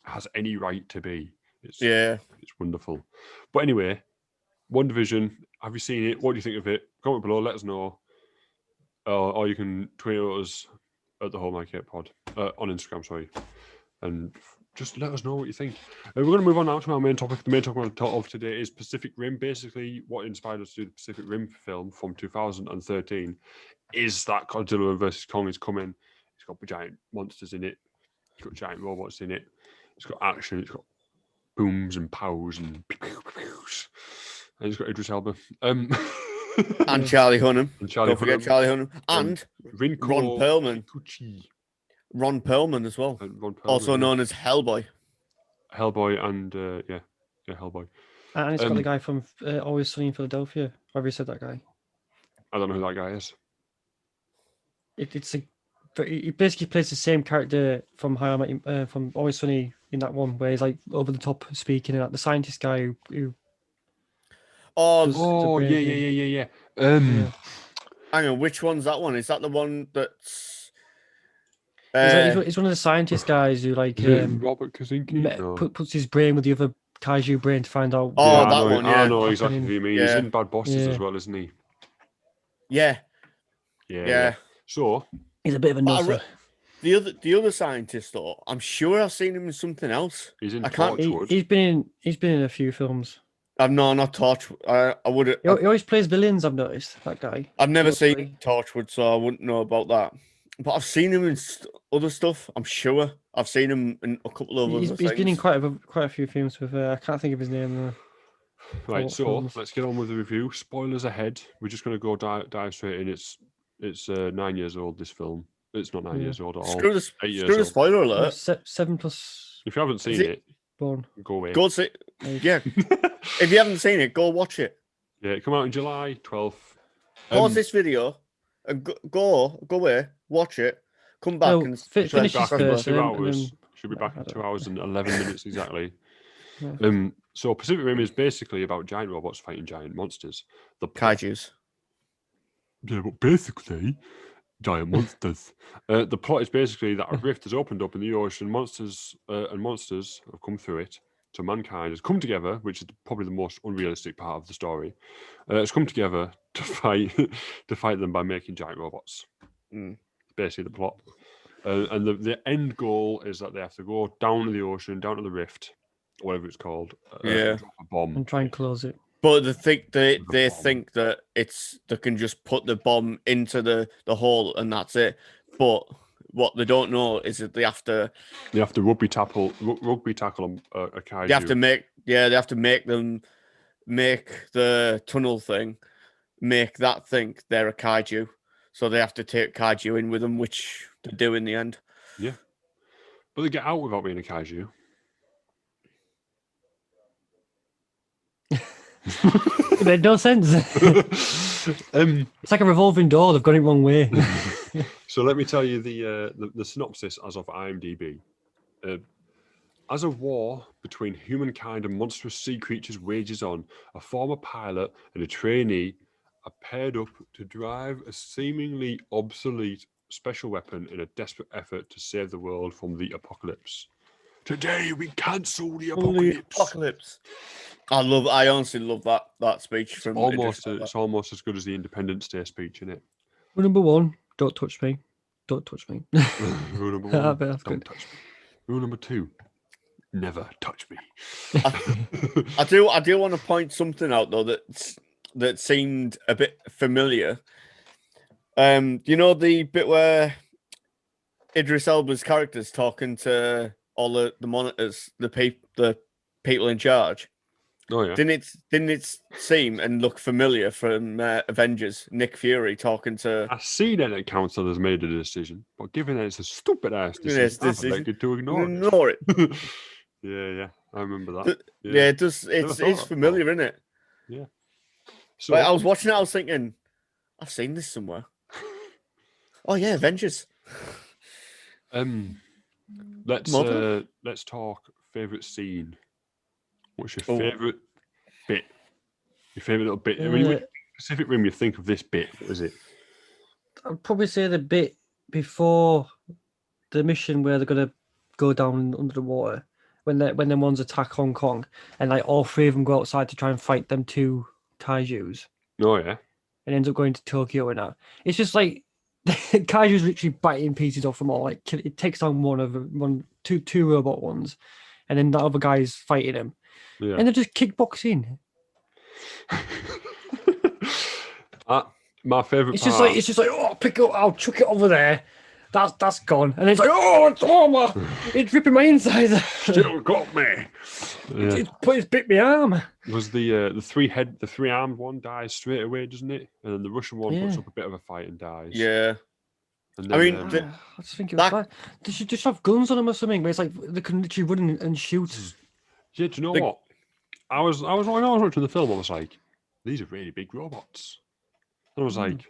has any right to be. It's wonderful. But anyway, WandaVision. Have you seen it? What do you think of it? Comment below. Let us know. Or you can tweet us at the Whole Market Pod on Instagram. Sorry, and just let us know what you think. We're going to move on now to our main topic. The main topic of today is Pacific Rim. Basically, what inspired us to do the Pacific Rim film from 2013 is that Godzilla vs Kong is coming. It's got giant monsters in it. It's got giant robots in it. It's got action. It's got booms and pows and pews. And it's got Idris Elba. And Charlie Hunnam. And Charlie Don't forget Hunnam. Charlie Hunnam. And Rinko Ron Perlman. Kikuchi. Ron Perlman as well. And Ron Perlman, Also known as Hellboy. Hellboy and Hellboy. And it's got the guy from Always Sunny in Philadelphia. Have you said that guy? I don't know who that guy is. He basically plays the same character from from Always Sunny in that one, where he's like over the top speaking, and like the scientist guy who Oh, yeah. yeah. Hang on, which one's that one? Is that the one that's He's one of the scientist guys who like Robert Kaczynski? No. puts his brain with the other kaiju brain to find out. Oh, I that know, one, I yeah. know exactly who you mean. Yeah. He's in Bad Bosses Yeah. as well, isn't he? Yeah. Yeah. So He's a bit of a But I nusser. the other scientist though, I'm sure I've seen him in something else. he's in I can't- Torchwood. He's been in a few films. No, not Torch. I would. He always plays villains. I've noticed that guy. I've never Mostly. seen Torchwood, so I wouldn't know about that. But I've seen him in other stuff. I'm sure I've seen him in a couple of He's other been in things. quite a few films with. I can't think of his name though. Right, what so films? let's get on with the review. Spoilers ahead. We're just going to go dive straight in. It's 9 years old, this film. It's not 9 Yeah. years old at all. Screw the 8 years screw the old. spoiler alert. 7+ If you haven't seen Is it, born. go away. Go see. Like, Yeah, if you haven't seen it, go watch it. Yeah, it come out in July 12th. Pause this video and go away, watch it, come back No, and Should be finish back his in first, 2 and hours. then- Should be back in I don't 2 hours and 11 minutes exactly. Yeah. So Pacific Rim is basically about giant robots fighting giant monsters. kaiju's. Yeah, but basically, giant monsters. The plot is basically that a rift has opened up in the ocean. Monsters have come through it. So mankind has come together, which is probably the most unrealistic part of the story. It's come together to fight them by making giant robots. Basically, the plot. And the end goal is that they have to go down to the ocean, down to the rift, whatever it's called. Yeah. Drop a bomb. and try and close it. But they bomb. think that they can just put the bomb into the hole and that's it. But what they don't know is that they have to rugby tackle a kaiju. they have to make them make the tunnel thing, make that think they're a kaiju. So they have to take kaiju in with them, which they do in the end. Yeah. But they get out without being a kaiju. It made no sense. It's like a revolving door. They've got it wrong way. So let me tell you the synopsis as of IMDb. As a war between humankind and monstrous sea creatures wages on, a former pilot and a trainee are paired up to drive a seemingly obsolete special weapon in a desperate effort to save the world from the apocalypse. Today we cancel the apocalypse. I honestly love that speech from It's almost as good as the Independence Day speech, isn't it? Rule number 1: don't touch me. Don't touch me. Rule number I one, bet that's don't good. touch me. Rule number 2, never touch me. I do want to point something out though that seemed a bit familiar. You know the bit where Idris Elba's character's talking to all the monitors, the people in charge. Oh yeah. Didn't it seem and look familiar from Avengers? Nick Fury talking to. I see that the council has made a decision, but given that it's a stupid ass Yes, decision, I've decision. elected to ignore it. Ignore it. Yeah, I remember that. Yeah, it does. Never It's thought that familiar, before. isn't it? Yeah. So Like, I was watching it, I was thinking, I've seen this somewhere. Oh yeah, Avengers. let's talk favorite scene. What's your favorite bit? Your favorite little bit. When you specific room, you think of this bit. What is it? I'd probably say the bit before the mission where they're gonna go down under the water when the ones attack Hong Kong and like all three of them go outside to try and fight them two kaijus Oh yeah. and ends up going to Tokyo and that. It's just like the kaiju's literally biting pieces off them all. Like it takes down two robot ones, and then the other guy's fighting him, Yeah. and they're just kickboxing. My favorite. It's just like oh, pick it up, I'll chuck it over there. That's gone, and it's like it's ripping my insides. Still got me. Yeah. It's bit my arm. Was the three armed one dies straight away, doesn't it? And then the Russian one puts up a bit of a fight and dies. Yeah. And I then, mean, I just think it was bad. They should just have guns on them or something. But it's like they can literally run and shoot. yeah. Do you know what? I was watching the film. I was like, these are really big robots. And I was like,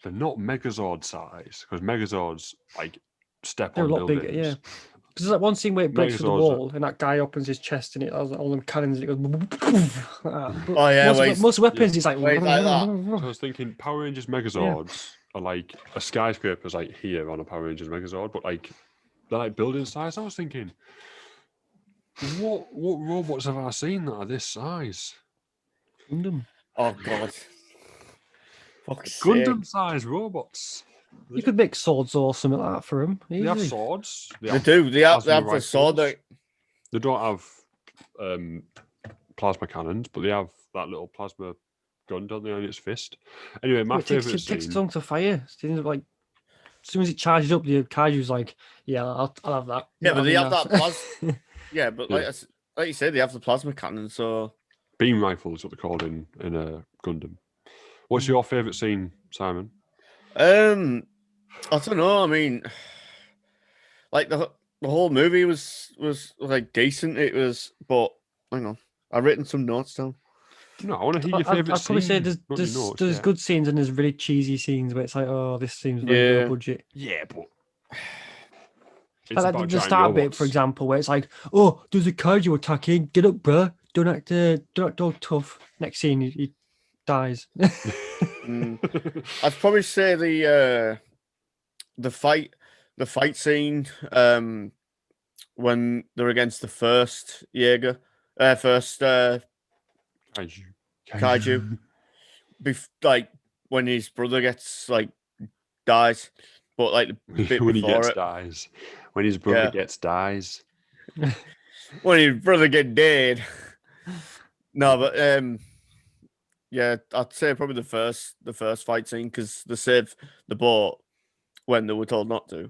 they're not Megazord size because Megazords like step They're on a lot buildings. bigger, yeah. Because there's like one scene where it breaks through the Megazords wall and that guy opens his chest and it has all them cannons and it goes. Oh yeah, most weapons it's like. like that. So I was thinking Power Rangers Megazords are like a skyscraper's like here on a Power Rangers Megazord, but like they're like building size. I was thinking, what robots have I seen that are this size? Gundam. Oh god. Fuck's Gundam size robots. You could make swords or something like that for him. They have swords. They do. They have plasma the sword. rifles. They don't have plasma cannons, but they have that little plasma gun, don't they, on its fist? Anyway, my favorite It takes scene. long to fire. Like, as soon as it charges up, the kaiju's like, yeah, I'll have that. Yeah, but they have that plasma. plasma. Yeah, but like you said, they have the plasma cannon. So Beam rifles, what they're called in a Gundam. What's your favorite scene, Simon? I don't know. I mean, like the whole movie was like decent. It was, but hang on, I've written some notes down. No, I want to hear your favorite I'd probably say scene. there's good scenes and there's really cheesy scenes where it's like, oh, this seems very low budget. Yeah, but it's Like about the giant start bit, robots. for example, where it's like, oh, there's a kaiju attacking. Get up, bruh. Don't act all tough. Next scene, he dies. I'd probably say the fight scene when they're against the first Jaeger, kaiju. Like when his brother gets like dies, but like the bit when he before gets it, dies. When his brother gets dies. when his brother get dead. No, but yeah, I'd say probably the first fight scene because they saved the boat when they were told not to.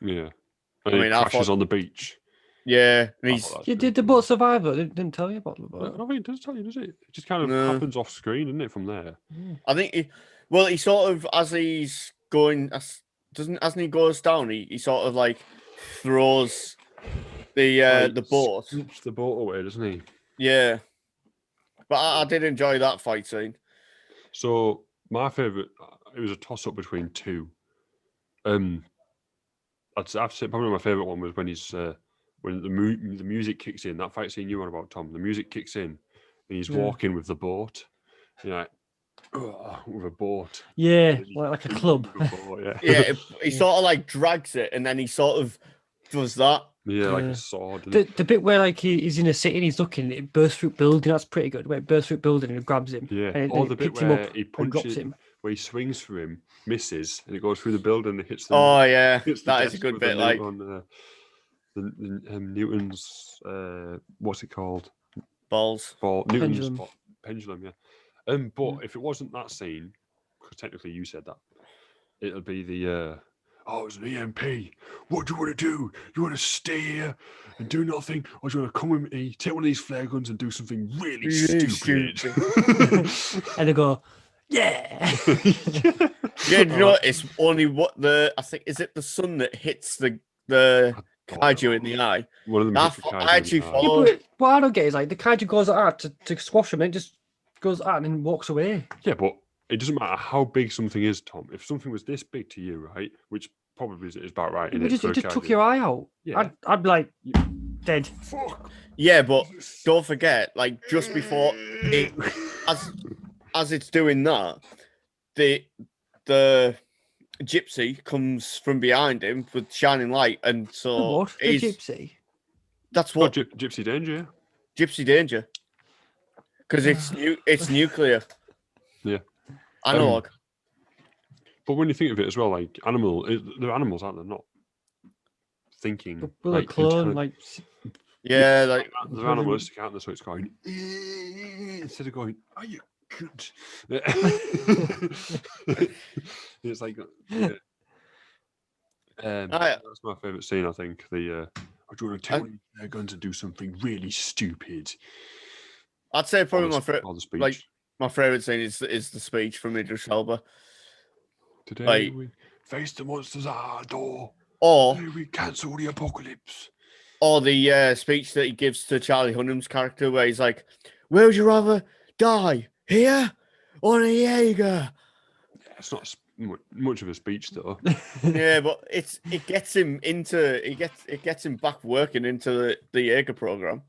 Yeah. And he I crashes thought- on the beach. Yeah, and I he's thought that's Did pretty the cool. boat survive? Though? They didn't tell you about the I boat. don't think it does tell you, does it? It just kind of No. happens off screen, doesn't it, from there? I think he sort of as he's going as he goes down, he sort of like throws the boat. Slips the boat away, doesn't he? Yeah. But I did enjoy that fight scene. So my favourite, it was a toss up between two. I'd have to say probably my favourite one was when he's when the music kicks in. That fight scene you were on about, Tom. The music kicks in, and he's walking with the boat. You know, with a boat. Yeah, like a club. With a boat, yeah. Yeah, he sort of like drags it, and then he sort of does that. Yeah, like Yeah. a sword. The bit where like he's in a city and he's looking, it bursts through building. That's pretty good. Where it bursts through building and it grabs him. Yeah, and or it the bit picks him where up he and drops punches, him. where he swings for him, misses, and it goes through the building and hits the. Oh yeah, hits the that is a desk good with the bit. note Like on, Newton's what's it called? balls. Newton's Pendulum. pendulum, yeah. But if it wasn't that scene, because technically you said that, it'll be the oh, it's an EMP. What do you want to do? You want to stay here and do nothing, or do you want to come with me, take one of these flare guns, and do something really Really stupid? And they go, yeah. Yeah, you know what? It's only what I think is it the sun that hits the kaiju in the eye. One of them hits the kaiju in I actually the eye. Yeah, follow. but what I don't get is like the kaiju goes at to squash him and it just goes at and then walks away. Yeah, but it doesn't matter how big something is, Tom. If something was this big to you, right, which probably is about right, It innit, just, for a it just took kaiju. your eye out. Yeah. I'd be like, dead. Fuck. Yeah, but don't forget, like just before it, as it's doing that, the gypsy comes from behind him with shining light, and The so what? The he's, gypsy? that's What what Gypsy Danger? gypsy danger, because it's nuclear. Yeah. Analog. But when you think of it as well, like they're animals, aren't they? Not thinking. Will a like, clone intelli- like Yeah, like they're animalistic, aren't they? So it's going instead of going, "Are you good?" It's like, yeah. That's my favourite scene. I think the I do want to take one of their guns and do something really stupid. I'd say probably Or the speech. like my favorite scene is the speech from Idris Elba. Today like- we face the monsters at our door. Or Today we cancel the apocalypse. the speech that he gives to Charlie Hunnam's character, where he's like, "Where would you rather die, here or in a Jaeger?" It's not much of a speech though. Yeah, but it gets him back working into the Jaeger program,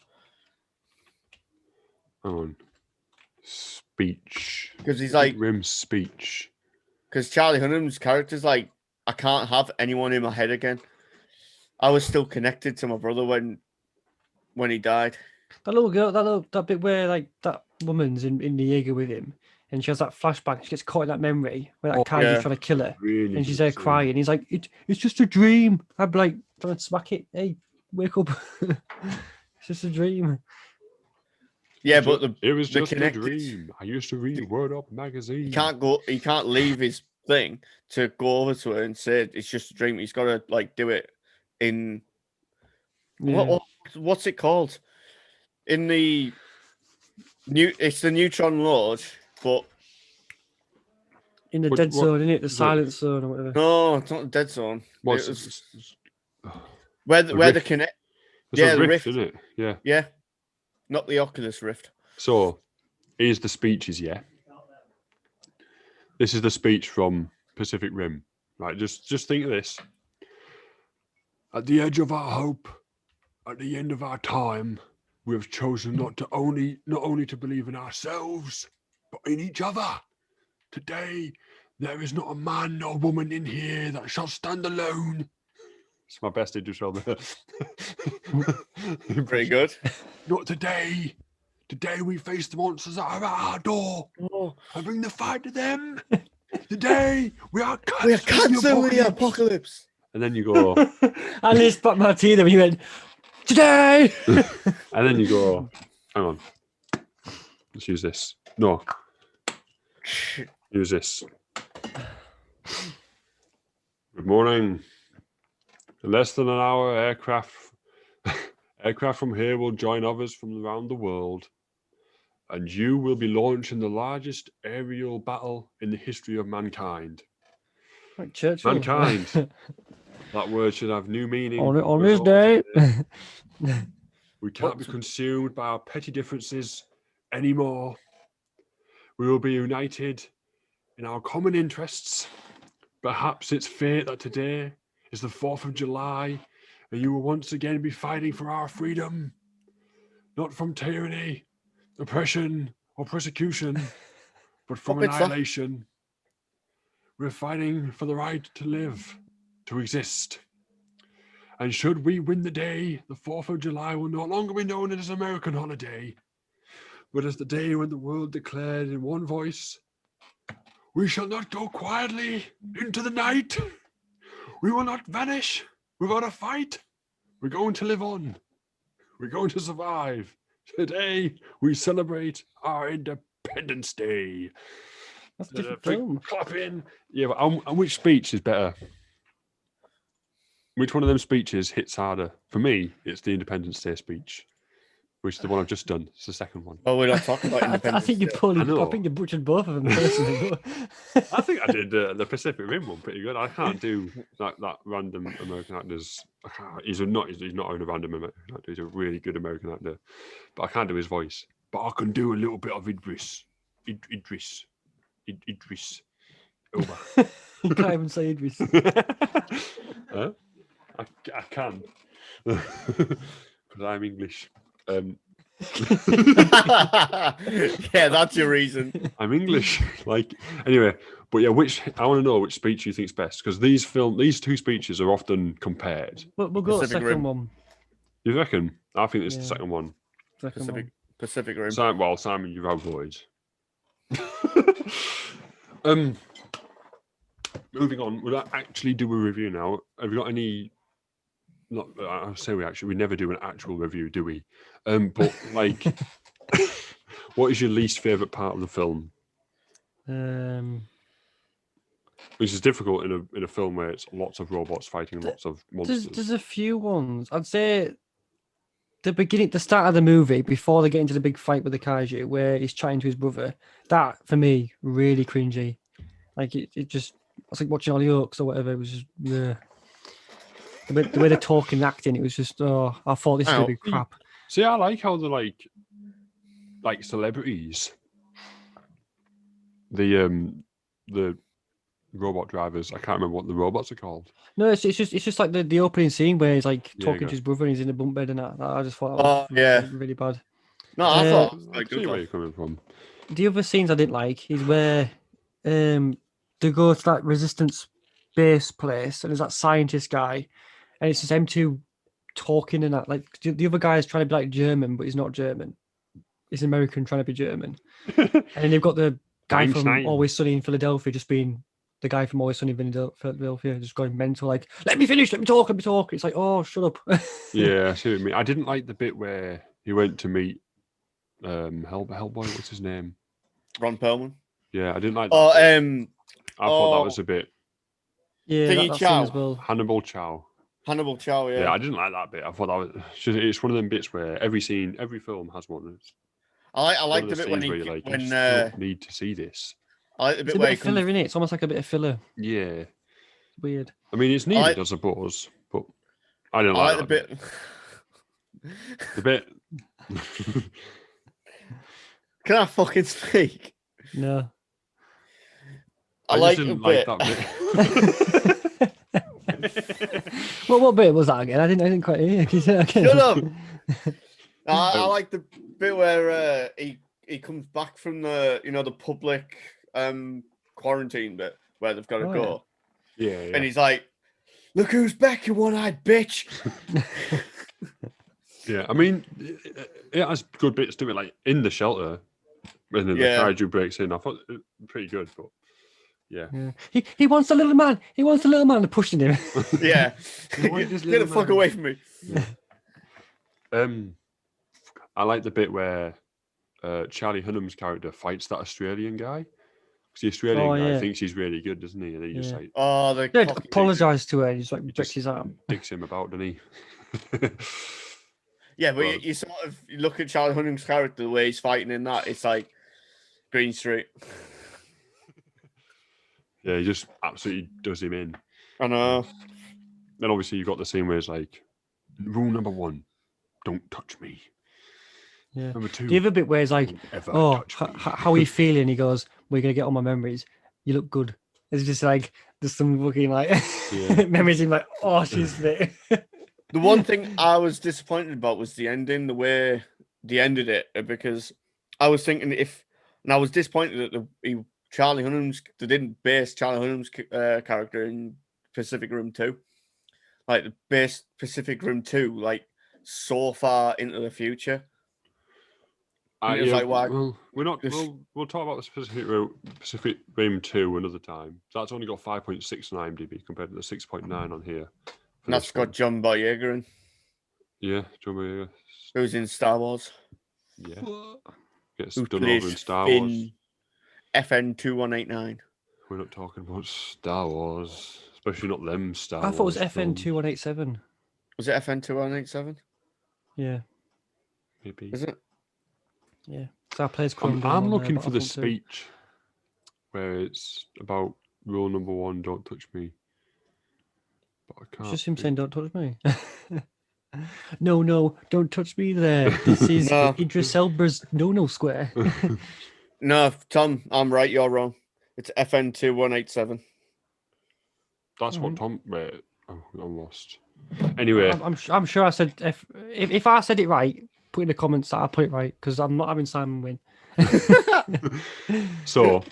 Hang on. Speech. because he's like, Rim's speech. because Charlie Hunnam's character's like, "I can't have anyone in my head again. I was still connected to my brother when he died." that little girl, that bit where like that woman's in the Jaeger with him, and she has that flashback. She gets caught in that memory where that kaiju's yeah. trying to kill her, Really and she's good there scene. crying. He's like, "It's just a dream." I'd be like, trying to smack it. Hey, wake up! It's just a dream. Yeah, but It was the just a connected- dream. I used to read Word Up magazine. he can't leave his thing to go over to her and say it's just a dream. He's got to like do it in Yeah. what's it called? In the it's the neutron lodge, but In the What- dead what- zone, in it, the what- silent zone or whatever. no, it's not the dead zone. What's It was the where the rift. connect. It's Yeah, a the rift, rift. isn't it? Yeah. Yeah, not the Oculus Rift. So, here's the speeches, yeah? This is the speech from Pacific Rim. Right, just think of this. At the edge of our hope, at the end of our time, we have chosen not only to believe in ourselves, but in each other. Today, there is not a man nor woman in here that shall stand alone. It's my best Idris Elba. Pretty good. Not today. Today we face the monsters that are at our door. Oh, I bring the fight to them. Today we are we are cancelling canceling the apocalypse. And then you go, I listened back Martina when you went, "Today!" and then you go, hang on. Let's use this. No, use this. Good morning. In less than an hour, aircraft from here will join others from around the world, and you will be launching the largest aerial battle in the history of mankind. Like Churchill. Mankind. That word should have new meaning. on for this us all day. today. We can't be consumed by our petty differences anymore. We will be united in our common interests. Perhaps it's fate that today is the 4th of July and you will once again be fighting for our freedom. Not from tyranny, oppression, or persecution, but from Puppets, annihilation. We're fighting for the right to live, to exist. And should we win the day, the 4th of July will no longer be known as an American holiday, but as the day when the world declared in one voice, "We shall not go quietly into the night. We will not vanish without a fight. We're going to live on. We're going to survive. Today, we celebrate our Independence Day." That's a The different big film. clapping. Yeah, but which speech is better? Which one of them speeches hits harder? For me, it's the Independence Day speech, which is the one I've just done. It's the second one. Well, we're not talking about I Independence think you Day. probably, I know. I think you butchered both of them personally. But... I think I did the Pacific Rim one pretty good. I can't do that random American actors. I can't, he's not a random American actor. He's a really good American actor, but I can't do his voice. But I can do a little bit of Idris. Idris. Over. You can't even say Idris. Huh? I can. Because I'm English. Yeah, that's your reason. I'm English. Anyway, but yeah, I want to know which speech you think's best, because these two speeches are often compared. We'll go to the Pacific second Rim. one. You reckon? I think it's the Yeah. second one. Second Pacific Rim. Simon, you've outvoted. Moving on, we'll actually do a review now. Have you got any? Not, I say we never do an actual review, do we? But what is your least favorite part of the film? Which is difficult in a film where it's lots of robots fighting lots of monsters. There's a few ones. I'd say the start of the movie, before they get into the big fight with the kaiju, where he's chatting to his brother. That for me really cringy. Like it just, I was like watching all the Oaks or whatever. It was just the way they're talking and acting. It was just, I thought this was gonna be crap. See, I like how they're like celebrities. The robot drivers. I can't remember what the robots are called. No, it's just like the opening scene where he's like Yeah, talking go. to his brother and he's in the bunk bed and that. I just thought that was yeah. really bad. No, I thought it was I quite see good. where though. you're coming from. The other scenes I didn't like is where they go to that resistance base place and there's that scientist guy and it's just them two talking and that. Like the other guy is trying to be like German, but he's not German. He's American trying to be German. And then they've got the guy from Einstein. Always Sunny in Philadelphia just being the guy from Always Sunny in Philadelphia, just going mental, like, let me finish, let me talk. It's like, oh, shut up. Yeah, I see what you mean. I didn't like the bit where he went to meet Hellboy, what's his name? Ron Perlman. Yeah, I didn't like that. Oh, bit. I thought that oh. was a bit Yeah, Thingy that scene Chow. as well. Hannibal Chow. Hannibal Chow, Yeah. yeah. I didn't like that bit. I thought that was it's one of them bits where every film has one. I like One the of bit when scenes he where you're like, when you just don't need to see this. I like the It's bit a where bit he of filler, comes. innit? It's almost like a bit of filler. Yeah. Weird. I mean, it's needed, like- I suppose, but I didn't I like like that the bit. The bit. Can I fucking speak? No. I just like a didn't bit. like that bit. Well, what bit was that again? I didn't quite hear. Can you say that again? Shut up. I like the bit where he comes back from the public quarantine bit where they've got to Oh, go, Yeah, and he's like, "Look who's back, you one-eyed bitch." yeah. I mean, it has good bits to it, like in the shelter, and then Yeah. the kaiju breaks in. I thought it was pretty good, but yeah. Yeah. He wants a little man. He wants a little man. They're pushing him. Yeah, You want this get the little fuck man. away from me. I like the bit where Charlie Hunnam's character fights that Australian guy. Because the Australian guy yeah. thinks he's really good, doesn't he? And he just Yeah. like Oh, the He cocky apologized to her. And he's like breaks just- his arm. dicks him about, doesn't he? Yeah, but Well- you sort of you look at Charlie Hunnam's character, the way he's fighting in that, it's like Green Street. Yeah, he just absolutely does him in. I know. Then obviously you've got the scene where it's like, rule number 1, don't touch me. Yeah. Number 2, The other bit where he's like, don't ever oh, touch me. how are you feeling? He goes, we're going to get all my memories. You look good. It's just like, there's some fucking like Yeah. memories. Him like, oh, she's fit. The one thing I was disappointed about was the ending, the way they ended it, because I was thinking and I was disappointed that Charlie Hunnam's, they didn't base Charlie Hunnam's character in Pacific Rim 2. Like, the base Pacific Rim 2, like, so far into the future. And it was like, why? Well, we're not. This- We'll talk about the Pacific Rim 2 another time. That's only got 5.6 on IMDb compared to the 6.9 on here. And that's got John Boyega in, Yeah, John Boyega. who's in Star Wars. Yeah, gets Who done over in plays Star Wars. Finn FN 2189. We're not talking about Star Wars. especially not them Star I thought it was Wars FN films, 2187. Was it FN 2187? Yeah, Maybe. Is it? yeah. So I plays Chrome Dome I'm on looking there, for the Battlefront 2. speech where it's about rule number 1: don't touch me. But I It's can't. just him think. saying, "Don't touch me." No, don't touch me there. This is No. Idris Elba's no square. No, Tom, I'm right. You're wrong. It's FN 2187. That's what Alright. Tom. Wait, oh, I'm lost. Anyway, I'm sure I said if I said it right, put in the comments that I put it right because I'm not having Simon win. so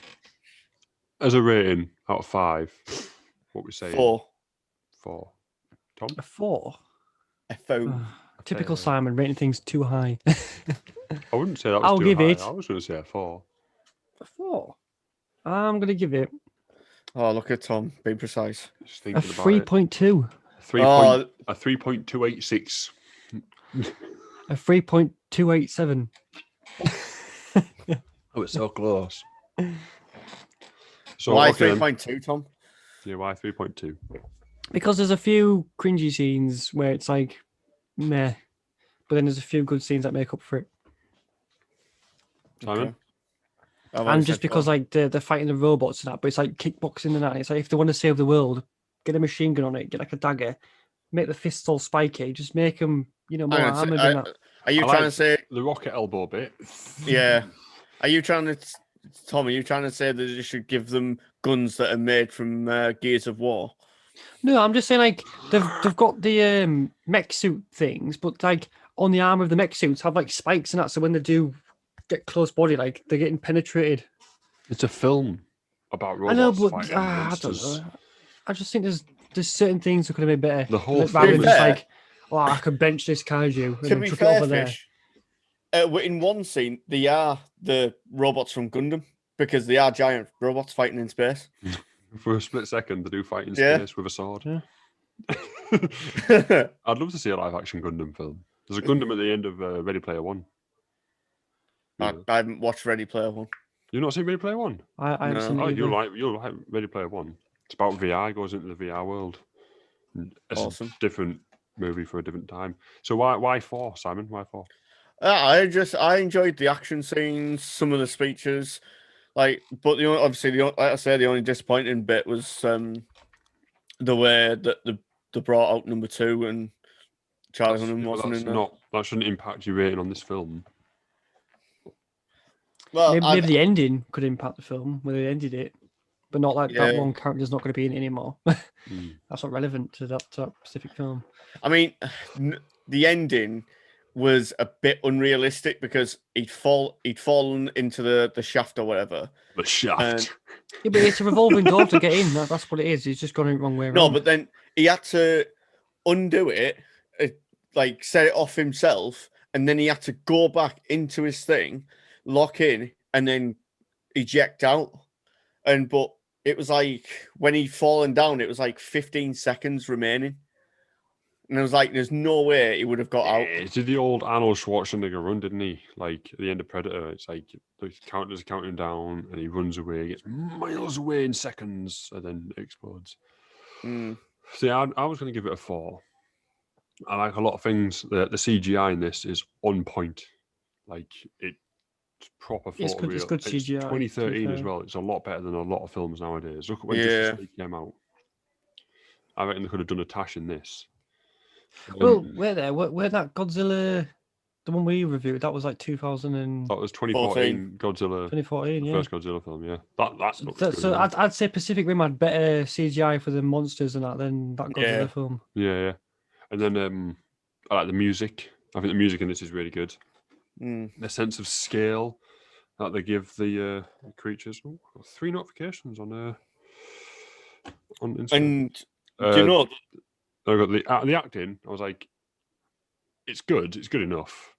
as a rating out of 5, what we saying? 4. 4. Tom? A 4. FO. Typical Simon, rating things too high. I wouldn't say that was I'll too give high. it I was going to say a 4. a 4. I'm gonna give it Oh, look at Tom being precise. Just a thinking about it. 3.2. 3.286. A 3.287. Oh, it's so close. So Why okay, then. 3.2, Tom? Yeah, why 3.2? Because there's a few cringy scenes where it's like meh, but then there's a few good scenes that make up for it. Simon? Okay. I've already And just said because 4. like they're fighting the robots and that, but it's like kickboxing and that. It's like if they want to save the world, get a machine gun on it, get like a dagger, make the fists all spiky, just make them, more Hang on, armored and that. Are you I trying to liked say? the rocket elbow bit? Yeah. Are you trying to, Tom? Are you trying to say that you should give them guns that are made from Gears of War? No, I'm just saying like they've got the mech suit things, but like on the armor of the mech suits have like spikes and that, so when they do get close body, like they're getting penetrated. It's a film about robots I know, but fighting I don't monsters. know. I just think there's certain things that could have been better. The whole rather film than is- just fair- like, oh, I could bench this kaiju and To then be chuck it fair, over there. Fish, in one scene, they are the robots from Gundam because they are giant robots fighting in space. For a split second, they do fight in Yeah. space with a sword. Yeah. I'd love to see a live-action Gundam film. There's a Gundam at the end of Ready Player One. I haven't watched Ready Player One. You've not seen Ready Player One? I haven't No. seen Oh, it either. you'll like Ready Player One. It's about VR. Goes into the VR world. It's Awesome. a different movie for a different time. So why 4, Simon? Why 4? I enjoyed the action scenes, some of the speeches, but like I say, the only disappointing bit was the way that they brought out number 2 and Charlie Hunnam wasn't in there. That shouldn't impact your rating on this film. Well, Maybe the ending could impact the film where they ended it, but not like that Yeah. one character's not going to be in it anymore. Mm. That's not relevant to that specific film. I mean, the ending was a bit unrealistic because he'd fallen into the shaft or whatever. The shaft. Yeah, but it's a revolving door to get in. That's what it is. He's just gone the wrong way around. No, but then he had to undo it, like set it off himself, and then he had to go back into his thing, lock in, and then eject out. But it was like when he'd fallen down, it was like 15 seconds remaining. And I was like, there's no way he would have got out. He did the old Arnold Schwarzenegger run, didn't he? Like at the end of Predator, it's like the counter's counting down and he runs away, gets miles away in seconds, and then it explodes. Mm. See, I was going to give it a 4. I like a lot of things. The CGI in this is on point. Like it's proper It's good- it's photoreal. good CGI, to be 2013 as fair. well. It's a lot better than a lot of films nowadays. Look at when Yeah. Justice League came out. I reckon they could have done a tash in this. Well, where that Godzilla, the one we reviewed, that was like 2014, that was 2014 Godzilla, the yeah. first Godzilla film. Yeah, that looks So, good. so I'd say Pacific Rim had better CGI for the monsters and that than that Godzilla Yeah. film. Yeah. And then I like the music. I think the music in this is really good. Mm. The sense of scale that they give the creatures. Oh, got 3 notifications on Instagram. And do you know? I got the acting. I was like, it's good. It's good enough.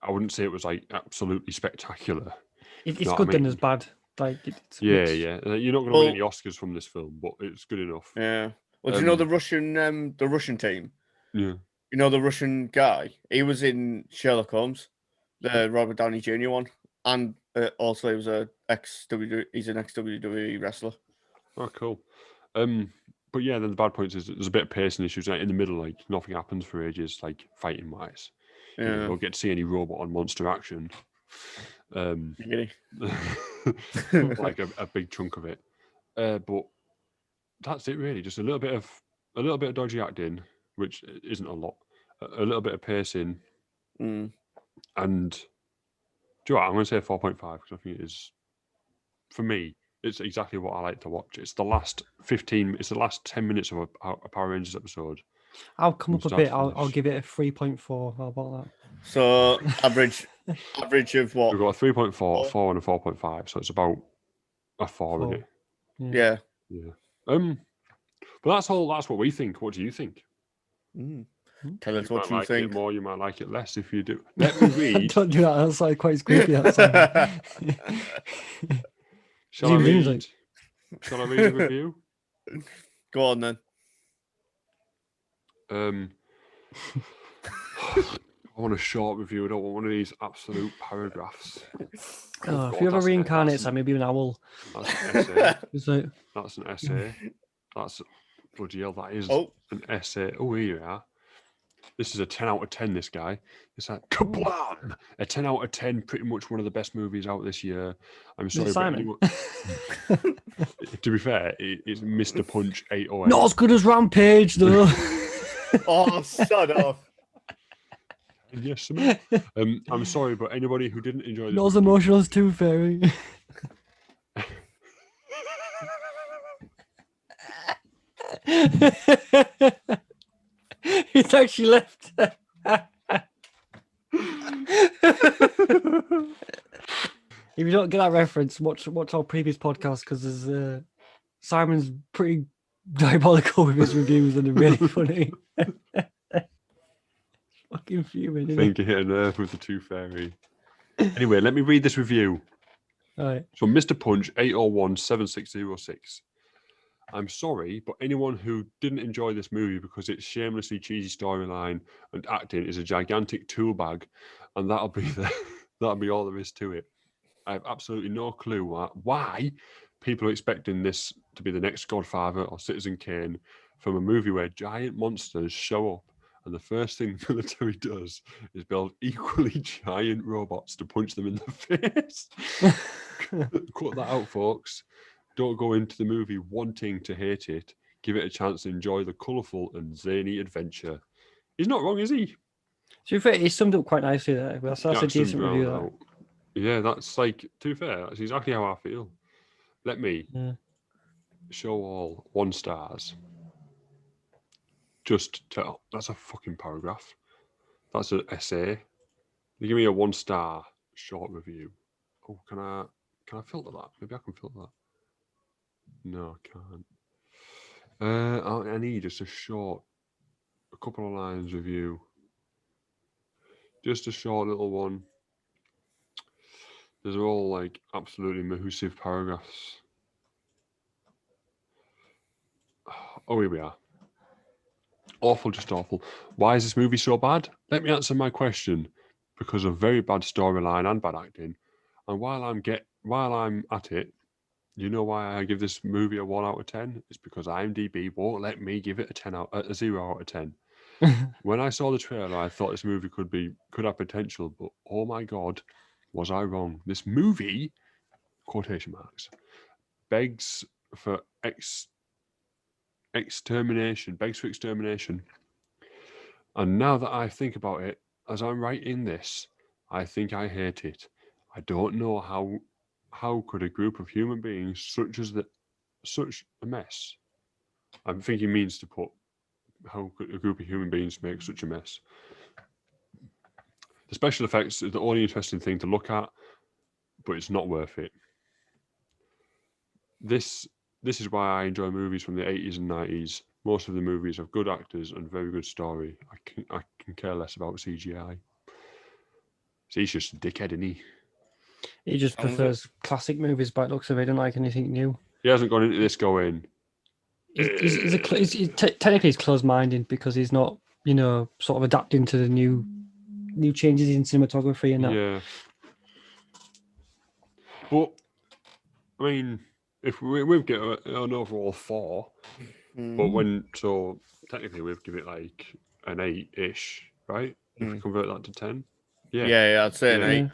I wouldn't say it was like absolutely spectacular. It's know what I good then mean? as bad. Like it's Yeah, mixed. yeah. You're not going to Well- win any Oscars from this film, but it's good enough. Yeah. Well, do you know Um, the Russian team? Yeah. You know the Russian guy? He was in Sherlock Holmes, the Robert Downey Jr. one, and also he was he's an ex WWE wrestler. Oh, cool. but yeah, then the bad points is there's a bit of pacing issues in the middle. Like nothing happens for ages, like fighting wise. You Yeah. don't get to see any robot on monster action. Really? Like a big chunk of it. But that's it really. Just a little bit of dodgy acting, which isn't a lot. A little bit of pacing, Mm. and do you know what? I'm going to say 4.5 because I think it is, for me, it's exactly what I like to watch. It's the last 10 minutes of a Power Rangers episode. I'll come up a start bit. to I'll finish. give it a 3.4. How about that? So average of what? We've got a 3.4, Four. 4, and a 4.5, so it's about a 4 in Four. it. Yeah. Yeah. But that's what we think. What do you think? Mm. Tell us You what might you like think. it more, you might like it less if you do. Let me read. Don't do that. That's like quite creepy. Shall I Zoom in's read? Shall I read a review? Go on then. I want a short review. I don't want one of these absolute paragraphs. Oh, if God, you ever that's reincarnate, an- so maybe an owl. That's an essay. It's like, That's an essay. That's bloody hell. That is Oh. an essay. Oh, here you are. This is a 10 out of 10. This guy. It's like kablam! A 10 out of 10. Pretty much one of the best movies out this year. I'm sorry, but Simon? anyone... To be fair, it's Mr. Punch 808. not as good as Rampage, though. Oh, shut up. Yes, sir. I'm sorry, but anybody who didn't enjoy this not as movie- emotional as Tooth Fairy. He's actually left. If you don't get that reference, watch our previous podcast because there's Simon's pretty diabolical with his reviews and they're really funny. Fucking fuming, I isn't think you hit a nerve with the Tooth Fairy. Anyway, let me read this review. he? All right. So, Mr. Punch 8017606. I'm sorry, but anyone who didn't enjoy this movie because its shamelessly cheesy storyline and acting is a gigantic tool bag, and that'll be all there is to it. I have absolutely no clue why people are expecting this to be the next Godfather or Citizen Kane from a movie where giant monsters show up and the first thing the military does is build equally giant robots to punch them in the face. Cut that out, folks. Don't go into the movie wanting to hate it. Give it a chance to enjoy the colourful and zany adventure. He's not wrong, is he? To be fair, he summed up quite nicely there. That's a Jackson's decent review. drowned out. Yeah, that's like, to be fair, that's exactly how I feel. Let me show all 1 stars. Just tell. That's a fucking paragraph. That's an essay. You give me a 1 star short review. Oh, can I filter that? Maybe I can filter that. No, I can't. I need just a couple of lines review. Just a short little one. These are all like absolutely massive paragraphs. Oh, here we are. Awful, just awful. Why is this movie so bad? Let me answer my question. Because of very bad storyline and bad acting. And while I'm at it, you know why I give this movie a 1 out of 10? It's because IMDb won't let me give it a 0 out of 10. When I saw the trailer, I thought this movie could have potential, but oh my god, was I wrong? This movie, quotation marks, begs for extermination. And now that I think about it, as I'm writing this, I think I hate it. I don't know how could a group of human beings such a mess. I think he means to put how could a group of human beings make such a mess. The special effects is the only interesting thing to look at, but it's not worth it. This is why I enjoy movies from the 80s and 90s. Most of the movies have good actors and very good story. I can care less about CGI. So he's just a dickhead, isn't he? He just prefers classic movies by the looks of it. He don't like anything new. He hasn't gone into this going. Technically he's closed-minded because he's not, sort of adapting to the new changes in cinematography and that. Yeah. But I mean, if we get an overall 4, But so technically we've given it like an 8-ish, right? If we convert that to 10. Yeah, I'd say an 8.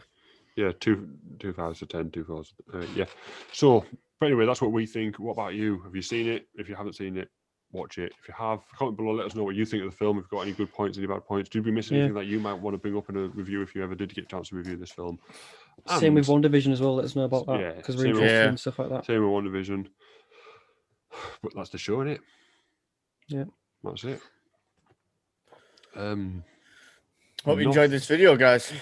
Yeah, 2010, 2000. Yeah. So, but anyway, that's what we think. What about you? Have you seen it? If you haven't seen it, watch it. If you have, comment below. Let us know what you think of the film. If you've got any good points, any bad points. Did we miss anything that you might want to bring up in a review if you ever did get a chance to review this film? Same with Wandavison as well. Let us know about that because we're interested in stuff like that. Same with Wandavison. But that's the show, innit? Yeah. That's it. Hope you enjoyed this video, guys.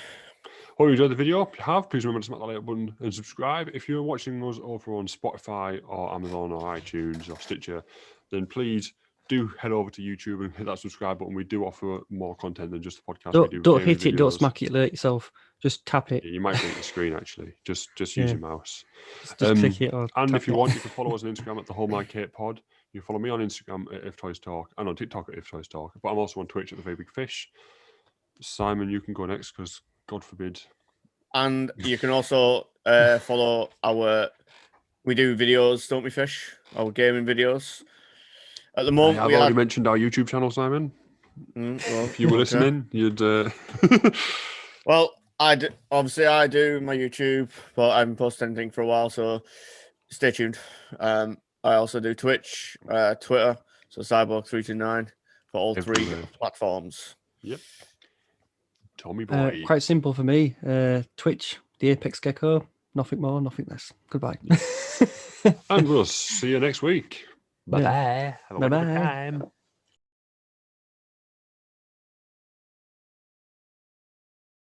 Hope you enjoyed the video. If you have, please remember to smack that like button and subscribe. If you're watching us over on Spotify or Amazon or iTunes or Stitcher, then please do head over to YouTube and hit that subscribe button. We do offer more content than just the podcast. Don't hit it, don't smack it, alert yourself. Just tap it. Yeah, you might break the screen actually. Just use your mouse. Just click it. And if you want, you can follow us on Instagram at the Whole My Kate Pod. You can follow me on Instagram at If Toys Talk and on TikTok at If Toys Talk. But I'm also on Twitch at The Very Big Fish. Simon, you can go next because God forbid. And you can also follow we do videos, don't we, Fish? Our gaming videos. At the moment, I've already mentioned our YouTube channel, Simon. Well, if you were listening, you'd. Well, I do my YouTube, but I haven't posted anything for a while, so stay tuned. I also do Twitch, Twitter, so Cyborg329 for all three platforms. Yep. Tommy boy. Quite simple for me. Twitch, the Apex Gecko. Nothing more, nothing less. Goodbye. And we'll see you next week. Bye-bye. Have a wonderful time.